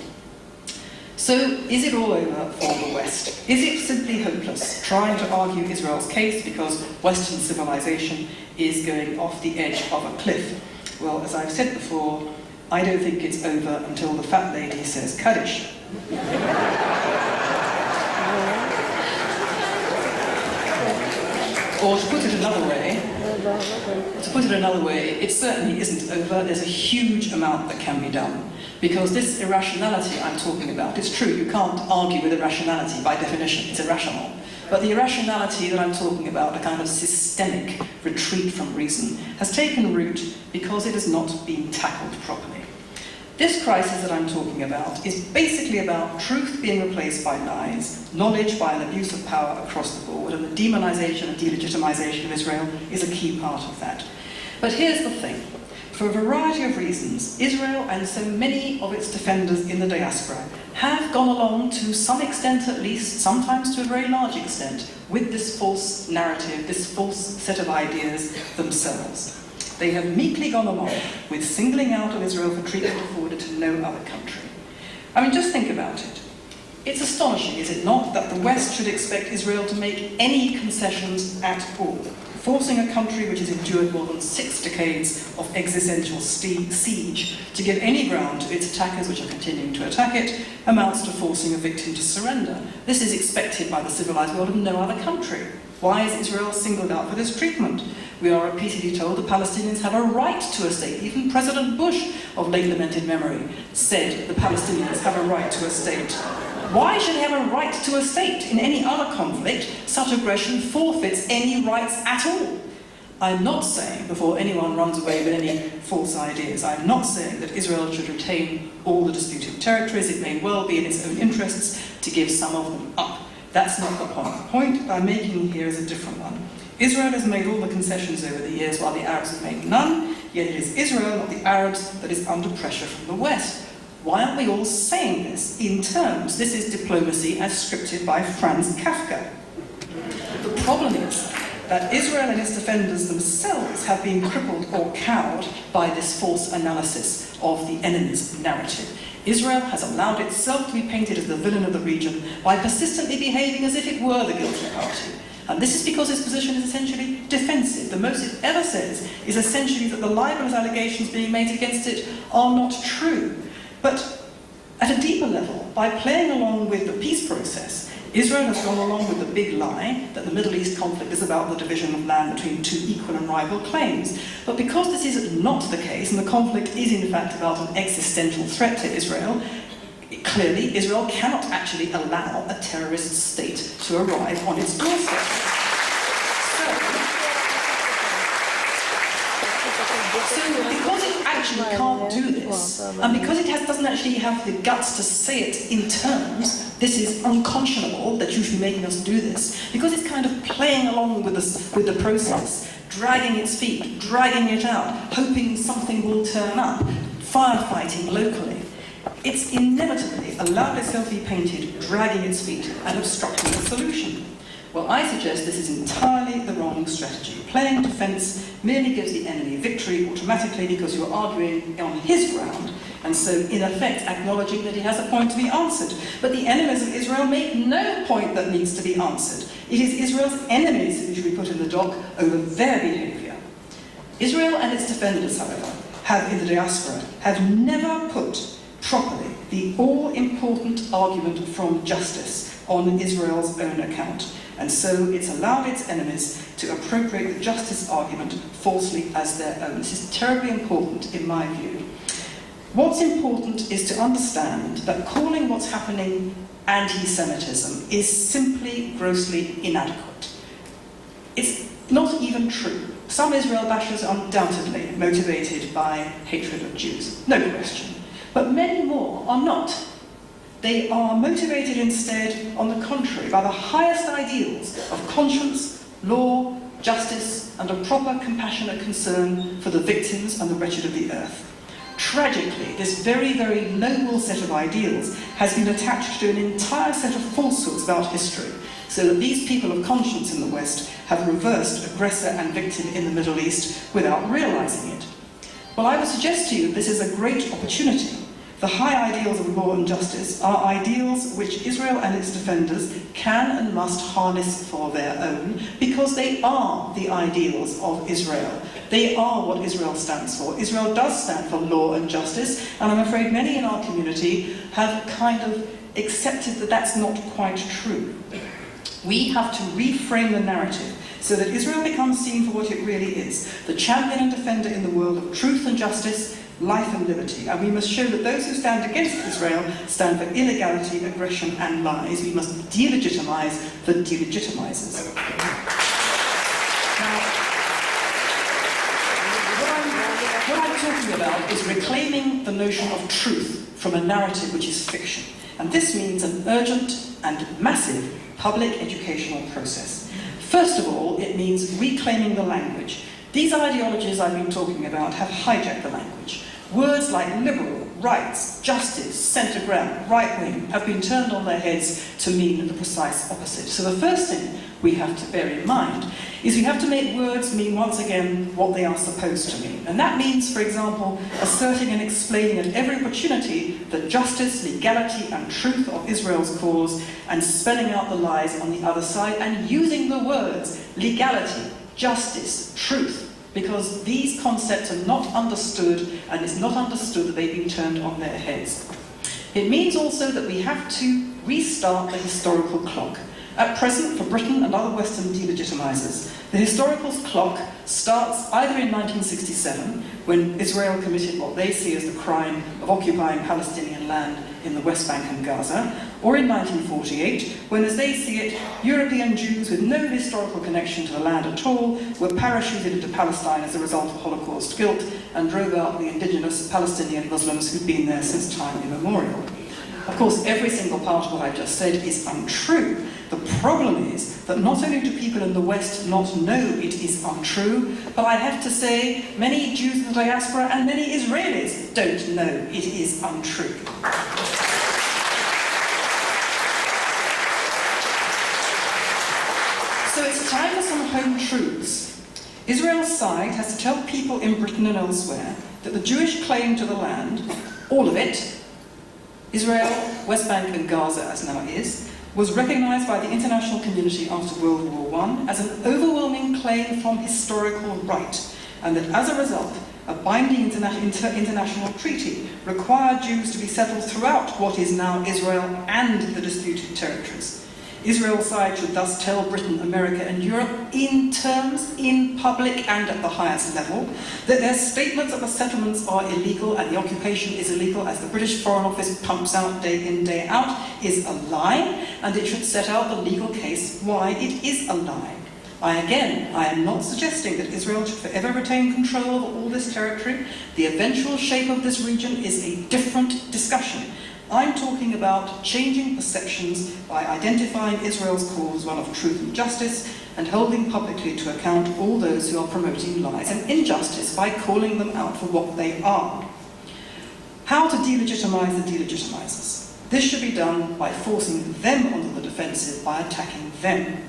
So, is it all over for the West? Is it simply hopeless, trying to argue Israel's case because Western civilization is going off the edge of a cliff? Well, as I've said before, I don't think it's over until the fat lady says Kaddish. Or to put it another way, it certainly isn't over. There's a huge amount that can be done. Because this irrationality I'm talking about, it's true, you can't argue with irrationality by definition, it's irrational. But the irrationality that I'm talking about, a kind of systemic retreat from reason, has taken root because it has not been tackled properly. This crisis that I'm talking about is basically about truth being replaced by lies, knowledge by an abuse of power across the board, and the demonization and delegitimization of Israel is a key part of that. But here's the thing. For a variety of reasons, Israel and so many of its defenders in the diaspora have gone along to some extent at least, sometimes to a very large extent, with this false narrative, this false set of ideas themselves. They have meekly gone along with singling out of Israel for treatment afforded to no other country. I mean, just think about it. It's astonishing, is it not, that the West should expect Israel to make any concessions at all. Forcing a country which has endured more than 6 decades of existential siege to give any ground to its attackers, which are continuing to attack it, amounts to forcing a victim to surrender. This is expected by the civilized world of no other country. Why is Israel singled out for this treatment? We are repeatedly told the Palestinians have a right to a state. Even President Bush, of late lamented memory, said the Palestinians have a right to a state. Why should they have a right to a state? In any other conflict, such aggression forfeits any rights at all. I'm not saying, before anyone runs away with any false ideas, I'm not saying that Israel should retain all the disputed territories. It may well be in its own interests to give some of them up. That's not the point. The point I'm making here is a different one. Israel has made all the concessions over the years while the Arabs have made none, yet it is Israel, not the Arabs, that is under pressure from the West. Why aren't we all saying this in terms? This is diplomacy as scripted by Franz Kafka. The problem is that Israel and its defenders themselves have been crippled or cowed by this false analysis of the enemy's narrative. Israel has allowed itself to be painted as the villain of the region by persistently behaving as if it were the guilty party. And this is because its position is essentially defensive. The most it ever says is essentially that the libelous allegations being made against it are not true. But at a deeper level, by playing along with the peace process, Israel has gone along with the big lie that the Middle East conflict is about the division of land between two equal and rival claims. But because this is not the case, and the conflict is in fact about an existential threat to Israel, clearly Israel cannot actually allow a terrorist state to arrive on its doorstep. So because it actually can't do this, and because it doesn't actually have the guts to say it in terms, this is unconscionable that you should be making us do this, because it's kind of playing along with the process, dragging its feet, dragging it out, hoping something will turn up, firefighting locally. It's inevitably allowed itself to be painted, dragging its feet and obstructing the solution. Well, I suggest this is entirely the wrong strategy. Playing defence merely gives the enemy victory automatically because you're arguing on his ground, and so in effect acknowledging that he has a point to be answered. But the enemies of Israel make no point that needs to be answered. It is Israel's enemies who should be put in the dock over their behaviour. Israel and its defenders, however, have in the diaspora, have never put properly the all-important argument from justice on Israel's own account. And so it's allowed its enemies to appropriate the justice argument falsely as their own. This is terribly important in my view. What's important is to understand that calling what's happening anti-Semitism is simply grossly inadequate. It's not even true. Some Israel bashers are undoubtedly motivated by hatred of Jews, no question. But many more are not. They are motivated instead, on the contrary, by the highest ideals of conscience, law, justice, and a proper compassionate concern for the victims and the wretched of the earth. Tragically, this very, very noble set of ideals has been attached to an entire set of falsehoods about history, so that these people of conscience in the West have reversed aggressor and victim in the Middle East without realizing it. Well, I would suggest to you this is a great opportunity. The high ideals of law and justice are ideals which Israel and its defenders can and must harness for their own, because they are the ideals of Israel. They are what Israel stands for. Israel does stand for law and justice, and I'm afraid many in our community have kind of accepted that that's not quite true. We have to reframe the narrative so that Israel becomes seen for what it really is, the champion and defender in the world of truth and justice, life and liberty. And we must show that those who stand against Israel stand for illegality, aggression and lies. We must delegitimize the delegitimizers. Now, what I'm talking about is reclaiming the notion of truth from a narrative which is fiction. And this means an urgent and massive public educational process. First of all, it means reclaiming the language. These ideologies I've been talking about have hijacked the language. Words like liberal, rights, justice, centre ground, right wing have been turned on their heads to mean the precise opposite. So the first thing we have to bear in mind is we have to make words mean once again what they are supposed to mean. And that means, for example, asserting and explaining at every opportunity the justice, legality and truth of Israel's cause, and spelling out the lies on the other side, and using the words legality, justice, truth, because these concepts are not understood, and it's not understood that they've been turned on their heads. It means also that we have to restart the historical clock. At present, for Britain and other Western delegitimizers, the historical clock starts either in 1967, when Israel committed what they see as the crime of occupying Palestinian land in the West Bank and Gaza, or in 1948, when, as they see it, European Jews with no historical connection to the land at all were parachuted into Palestine as a result of Holocaust guilt and drove out the indigenous Palestinian Muslims who'd been there since time immemorial. Of course, every single part of what I've just said is untrue. The problem is that not only do people in the West not know it is untrue, but I have to say many Jews in the diaspora and many Israelis don't know it is untrue. So it's time for some home truths. Israel's side has to tell people in Britain and elsewhere that the Jewish claim to the land, all of it, Israel, West Bank and Gaza as now is, was recognised by the international community after World War I as an overwhelming claim from historical right, and that as a result, a binding international treaty required Jews to be settled throughout what is now Israel and the disputed territories. Israel's side should thus tell Britain, America and Europe in terms, in public and at the highest level, that their statements of the settlements are illegal and the occupation is illegal, as the British Foreign Office pumps out day in, day out, is a lie, and it should set out the legal case why it is a lie. I am not suggesting that Israel should forever retain control of all this territory. The eventual shape of this region is a different discussion. I'm talking about changing perceptions by identifying Israel's cause as one of truth and justice, and holding publicly to account all those who are promoting lies and injustice by calling them out for what they are. How to delegitimize the delegitimizers? This should be done by forcing them onto the defensive by attacking them.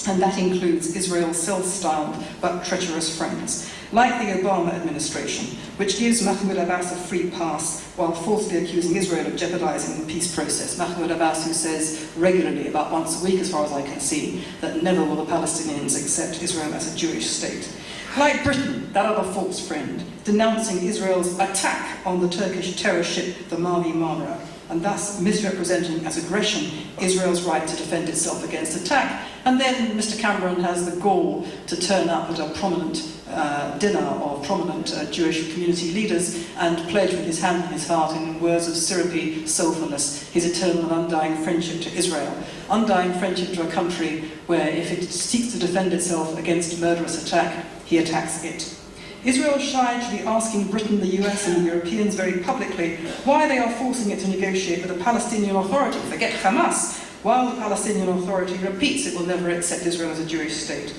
and that includes Israel's self-styled but treacherous friends, like the Obama administration, which gives Mahmoud Abbas a free pass while falsely accusing Israel of jeopardizing the peace process. Mahmoud Abbas, who says regularly, about once a week as far as I can see, that never will the Palestinians accept Israel as a Jewish state. Like Britain, that other false friend, denouncing Israel's attack on the Turkish terror ship, the Mavi Marmara, and thus misrepresenting as aggression Israel's right to defend itself against attack. And then Mr. Cameron has the gall to turn up at a prominent dinner of prominent Jewish community leaders and pledge with his hand on his heart in words of syrupy soulfulness his eternal and undying friendship to Israel. Undying friendship to a country where if it seeks to defend itself against a murderous attack, he attacks it. Israel shied to be asking Britain, the US and the Europeans very publicly why they are forcing it to negotiate with the Palestinian Authority, forget Hamas, while the Palestinian Authority repeats it will never accept Israel as a Jewish state.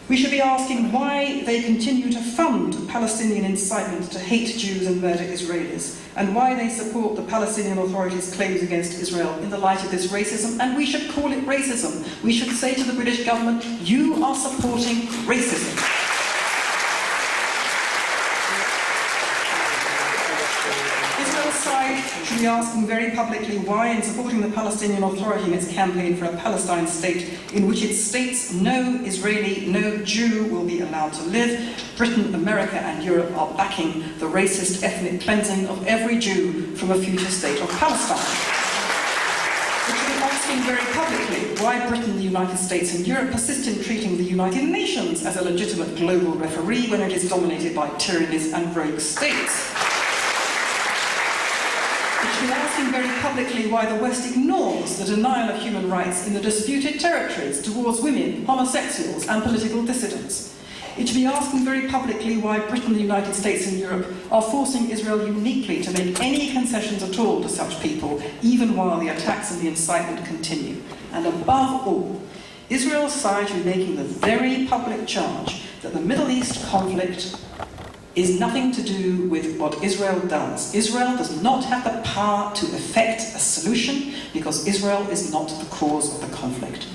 We should be asking why they continue to fund Palestinian incitement to hate Jews and murder Israelis, and why they support the Palestinian Authority's claims against Israel in the light of this racism, and we should call it racism. We should say to the British government, you are supporting racism. Side should be asking very publicly why, in supporting the Palestinian Authority in its campaign for a Palestine state in which it states no Israeli, no Jew will be allowed to live, Britain, America and Europe are backing the racist ethnic cleansing of every Jew from a future state of Palestine. It should be asking very publicly why Britain, the United States and Europe persist in treating the United Nations as a legitimate global referee when it is dominated by tyrannies and rogue states. We're asking very publicly why the West ignores the denial of human rights in the disputed territories towards women, homosexuals and political dissidents. It should be asking very publicly why Britain, the United States and Europe are forcing Israel uniquely to make any concessions at all to such people, even while the attacks and the incitement continue. And above all, Israel's side should be making the very public charge that the Middle East conflict is nothing to do with what Israel does. Israel does not have the power to effect a solution because Israel is not the cause of the conflict.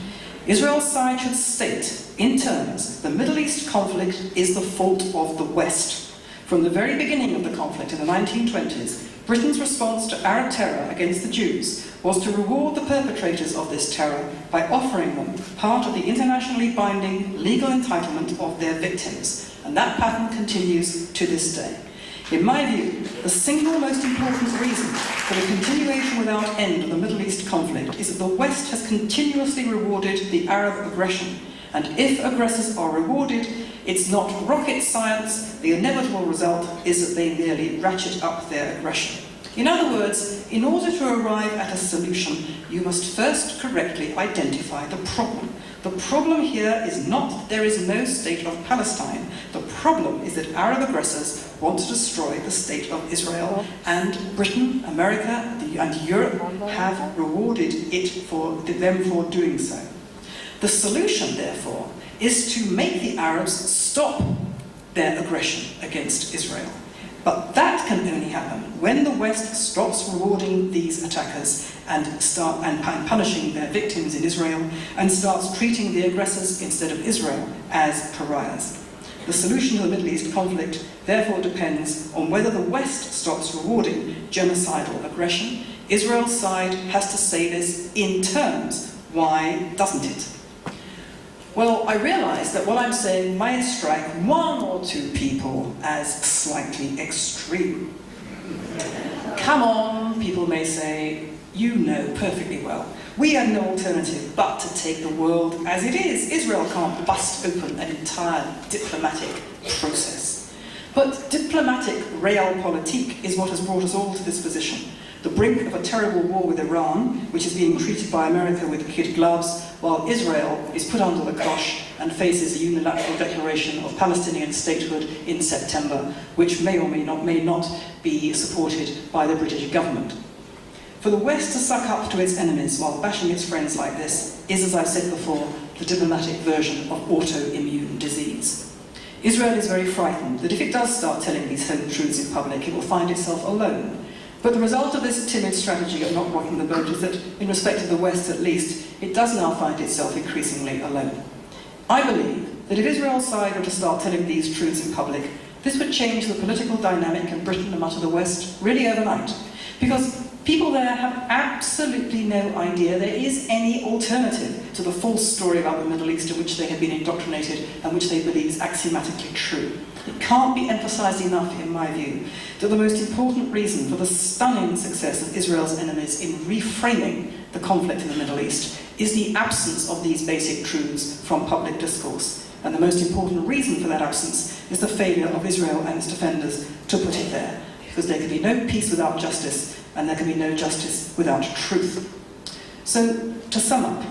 Israel's side should state, in terms, the Middle East conflict is the fault of the West. From the very beginning of the conflict in the 1920s, Britain's response to Arab terror against the Jews was to reward the perpetrators of this terror by offering them part of the internationally binding legal entitlement of their victims. And that pattern continues to this day. In my view, the single most important reason for the continuation without end of the Middle East conflict is that the West has continuously rewarded the Arab aggression. And if aggressors are rewarded, it's not rocket science. The inevitable result is that they merely ratchet up their aggression. In other words, in order to arrive at a solution, you must first correctly identify the problem. The problem here is not that there is no state of Palestine. The problem is that Arab aggressors want to destroy the state of Israel, and Britain, America, and Europe have rewarded them for doing so. The solution, therefore, is to make the Arabs stop their aggression against Israel. But that can only happen when the West stops rewarding these attackers and punishing their victims in Israel and starts treating the aggressors instead of Israel as pariahs. The solution to the Middle East conflict therefore depends on whether the West stops rewarding genocidal aggression. Israel's side has to say this in terms. Why doesn't it? Well, I realise that what I'm saying might strike one or two people as slightly extreme. Come on, people may say, you know perfectly well. We have no alternative but to take the world as it is. Israel can't bust open an entire diplomatic process. But diplomatic realpolitik is what has brought us all to this position. The brink of a terrible war with Iran, which is being treated by America with kid gloves, while Israel is put under the cosh and faces a unilateral declaration of Palestinian statehood in September, which may or may not be supported by the British government. For the West to suck up to its enemies while bashing its friends like this is, as I've said before, the diplomatic version of autoimmune disease. Israel is very frightened that if it does start telling these home truths in public, it will find itself alone. But the result of this timid strategy of not rocking the boat is that, in respect of the West at least, it does now find itself increasingly alone. I believe that if Israel's side were to start telling these truths in public, this would change the political dynamic in Britain and much of the West really overnight. Because people there have absolutely no idea there is any alternative to the false story about the Middle East in which they have been indoctrinated and which they believe is axiomatically true. It can't be emphasized enough, in my view, that the most important reason for the stunning success of Israel's enemies in reframing the conflict in the Middle East is the absence of these basic truths from public discourse. And the most important reason for that absence is the failure of Israel and its defenders to put it there. Because there can be no peace without justice, and there can be no justice without truth. So, to sum up,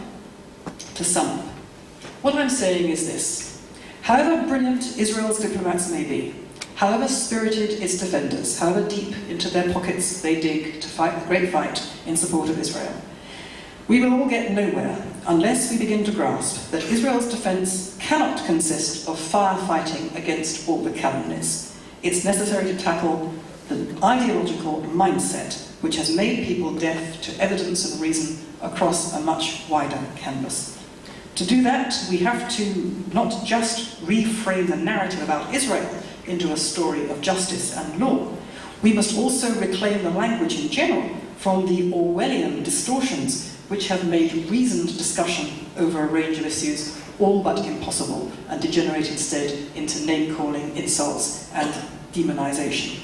what I'm saying is this. However brilliant Israel's diplomats may be, however spirited its defenders, however deep into their pockets they dig to fight the great fight in support of Israel, we will all get nowhere unless we begin to grasp that Israel's defense cannot consist of firefighting against all the calumnies. It's necessary to tackle the ideological mindset which has made people deaf to evidence and reason across a much wider canvas. To do that, we have to not just reframe the narrative about Israel into a story of justice and law. We must also reclaim the language in general from the Orwellian distortions which have made reasoned discussion over a range of issues all but impossible and degenerate instead into name-calling, insults, and demonization.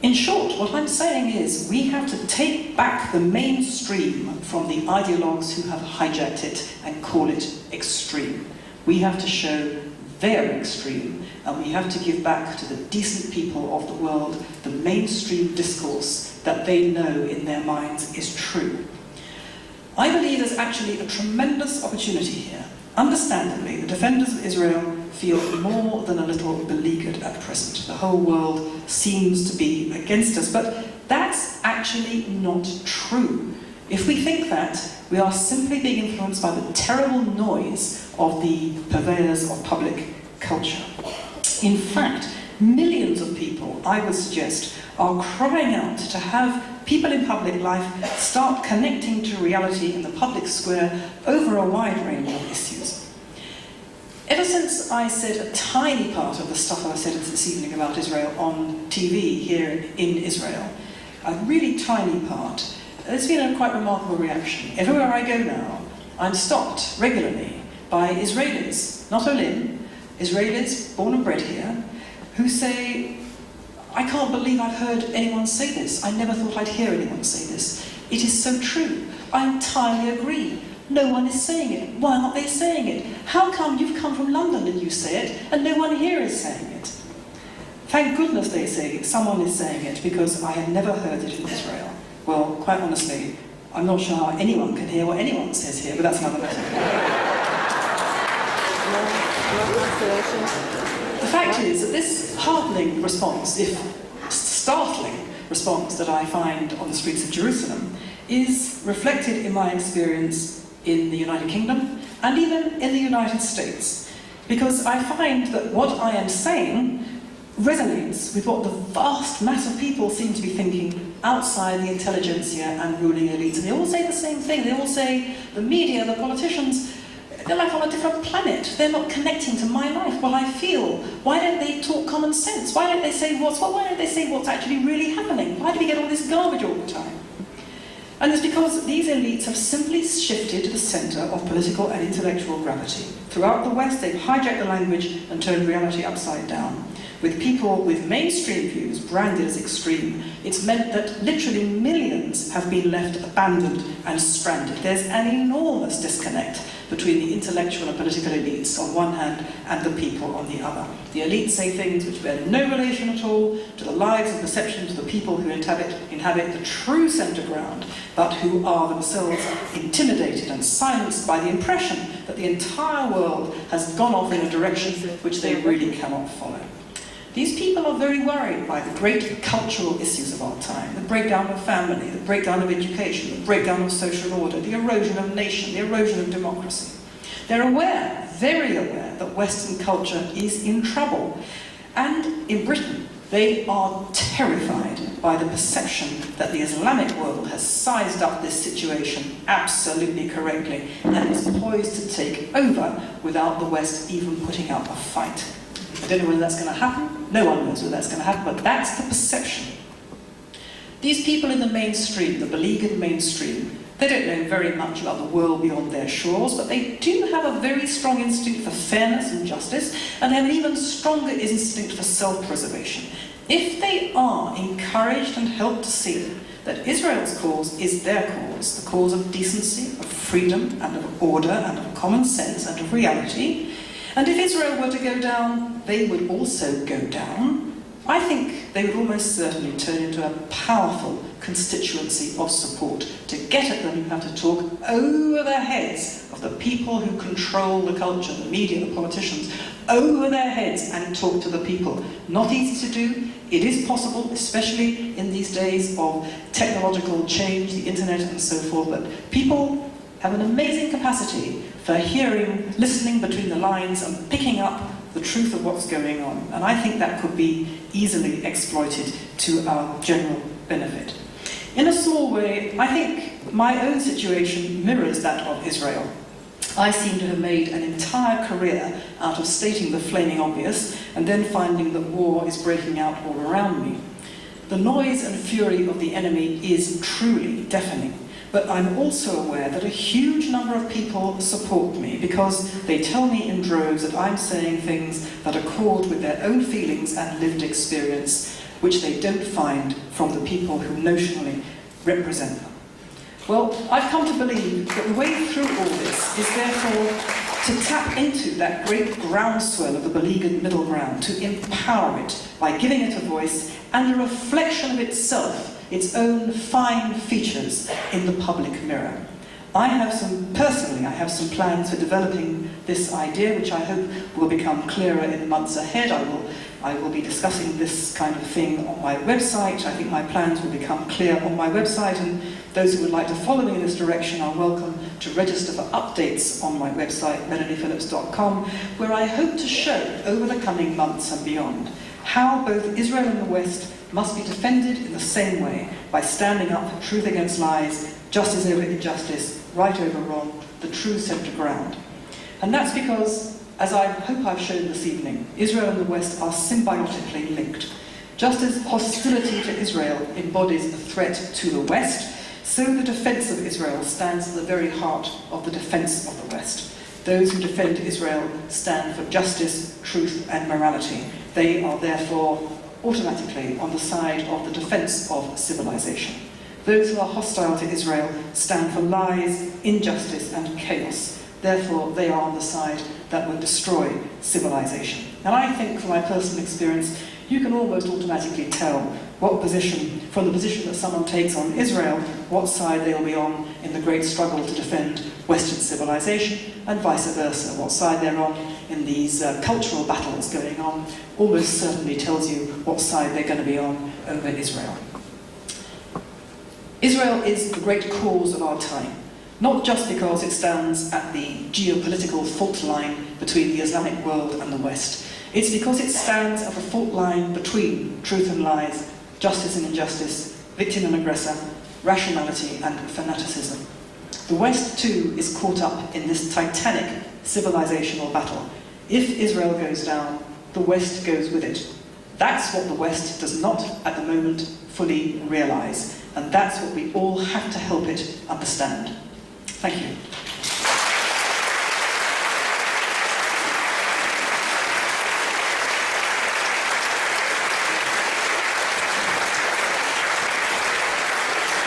In short, what I'm saying is we have to take back the mainstream from the ideologues who have hijacked it and call it extreme. We have to show their extreme, and we have to give back to the decent people of the world the mainstream discourse that they know in their minds is true. I believe there's actually a tremendous opportunity here. Understandably, the defenders of Israel feel more than a little beleaguered at present. The whole world seems to be against us, but that's actually not true. If we think that, we are simply being influenced by the terrible noise of the purveyors of public culture. In fact, millions of people, I would suggest, are crying out to have people in public life start connecting to reality in the public square over a wide range of issues. Ever since I said a tiny part of the stuff I said this evening about Israel on TV here in Israel, a really tiny part, there's been a quite remarkable reaction. Everywhere I go now, I'm stopped regularly by Israelis, not Olim, Israelis born and bred here, who say, I can't believe I've heard anyone say this. I never thought I'd hear anyone say this. It is so true. I entirely agree. No one is saying it. Why aren't they saying it? How come you've come from London and you say it, and no one here is saying it? Thank goodness they say it. Someone is saying it, because I have never heard it in Israel. Well, quite honestly, I'm not sure how anyone can hear what anyone says here, but that's another matter. The fact is that this heartening response, if startling response that I find on the streets of Jerusalem, is reflected in my experience in the United Kingdom and even in the United States. Because I find that what I am saying resonates with what the vast mass of people seem to be thinking outside the intelligentsia and ruling elites. And they all say the same thing. They all say the media, the politicians, they're like on a different planet. They're not connecting to my life, what I feel. Why don't they talk common sense? Why don't they say why don't they say what's actually really happening? Why do we get all this garbage all the time? And it's because these elites have simply shifted to the centre of political and intellectual gravity. Throughout the West, they've hijacked the language and turned reality upside down. With people with mainstream views branded as extreme, it's meant that literally millions have been left abandoned and stranded. There's an enormous disconnect between the intellectual and political elites on one hand and the people on the other. The elites say things which bear no relation at all to the lives and perceptions of the people who inhabit the true centre ground, but who are themselves intimidated and silenced by the impression that the entire world has gone off in a direction which they really cannot follow. These people are very worried by the great cultural issues of our time, the breakdown of family, the breakdown of education, the breakdown of social order, the erosion of nation, the erosion of democracy. They're aware, very aware, that Western culture is in trouble. And in Britain, They are terrified by the perception that the Islamic world has sized up this situation absolutely correctly and is poised to take over without the West even putting up a fight. I don't know whether that's going to happen. No one knows whether that's going to happen, but that's the perception. These people in the mainstream, the beleaguered mainstream, they don't know very much about the world beyond their shores, but they do have a very strong instinct for fairness and justice, and they have an even stronger instinct for self-preservation. If they are encouraged and helped to see that Israel's cause is their cause, the cause of decency, of freedom, and of order, and of common sense, and of reality, and if Israel were to go down, they would also go down, I think they would almost certainly turn into a powerful constituency of support. To get at them, you have to talk over the heads of the people who control the culture, the media, the politicians, over their heads and talk to the people. Not easy to do. It is possible, especially in these days of technological change, the internet and so forth, but people have an amazing capacity for hearing, listening between the lines and picking up the truth of what's going on. And I think that could be easily exploited to our general benefit. In a small way, I think my own situation mirrors that of Israel. I seem to have made an entire career out of stating the flaming obvious and then finding that war is breaking out all around me. The noise and fury of the enemy is truly deafening. But I'm also aware that a huge number of people support me because they tell me in droves that I'm saying things that accord with their own feelings and lived experience, which they don't find from the people who notionally represent them. Well, I've come to believe that the way through all this is therefore to tap into that great groundswell of the beleaguered middle ground, to empower it by giving it a voice and a reflection of itself, its own fine features in the public mirror. I have some plans for developing this idea, which I hope will become clearer in the months ahead. I will be discussing this kind of thing on my website. I think my plans will become clear on my website, and those who would like to follow me in this direction are welcome to register for updates on my website, melaniephillips.com, where I hope to show over the coming months and beyond how both Israel and the West must be defended in the same way, by standing up for truth against lies, justice over injustice, right over wrong, the true centre ground. And that's because, as I hope I've shown this evening, Israel and the West are symbiotically linked. Just as hostility to Israel embodies a threat to the West, so the defence of Israel stands at the very heart of the defence of the West. Those who defend Israel stand for justice, truth and morality. They are therefore automatically on the side of the defence of civilization. Those who are hostile to Israel stand for lies, injustice and chaos. Therefore, they are on the side that would destroy civilization. And I think, from my personal experience, you can almost automatically tell what position, from the position that someone takes on Israel, what side they will be on in the great struggle to defend Western civilization, and vice versa. What side they're on in these cultural battles going on almost certainly tells you what side they're going to be on over Israel. Israel is the great cause of our time, not just because it stands at the geopolitical fault line between the Islamic world and the West. It's because it stands at the fault line between truth and lies, justice and injustice, victim and aggressor, rationality and fanaticism. The West, too, is caught up in this titanic civilizational battle. If Israel goes down, the West goes with it. That's what the West does not, at the moment, fully realize. And that's what we all have to help it understand. Thank you.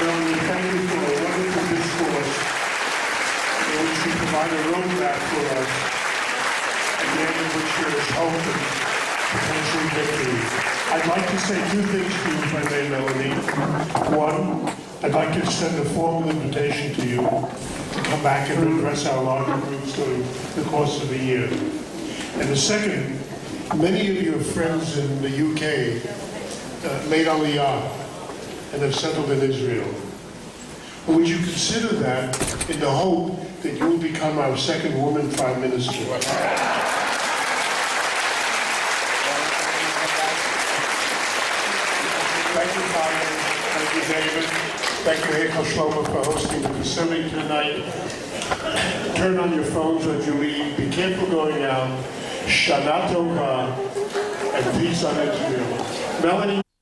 Melanie, thank you for a wonderful discourse in which you provide a roadmap for us, at the end of which there is hope and potentially victory. I'd like to say two things to you, if I may, Melanie. One, I'd like to extend a formal invitation to you to come back and address our larger groups during the course of the year. And the second, many of your friends in the UK made Aliyah and have settled in Israel. Would you consider that in the hope that you will become our second woman Prime Minister? Thank you, Colin. Thank you, David. Thank you, Heichel Shlomo, for hosting the facility tonight. Turn on your phones as you leave. Be careful going out. Shana Tova, and peace on Israel. Melanie.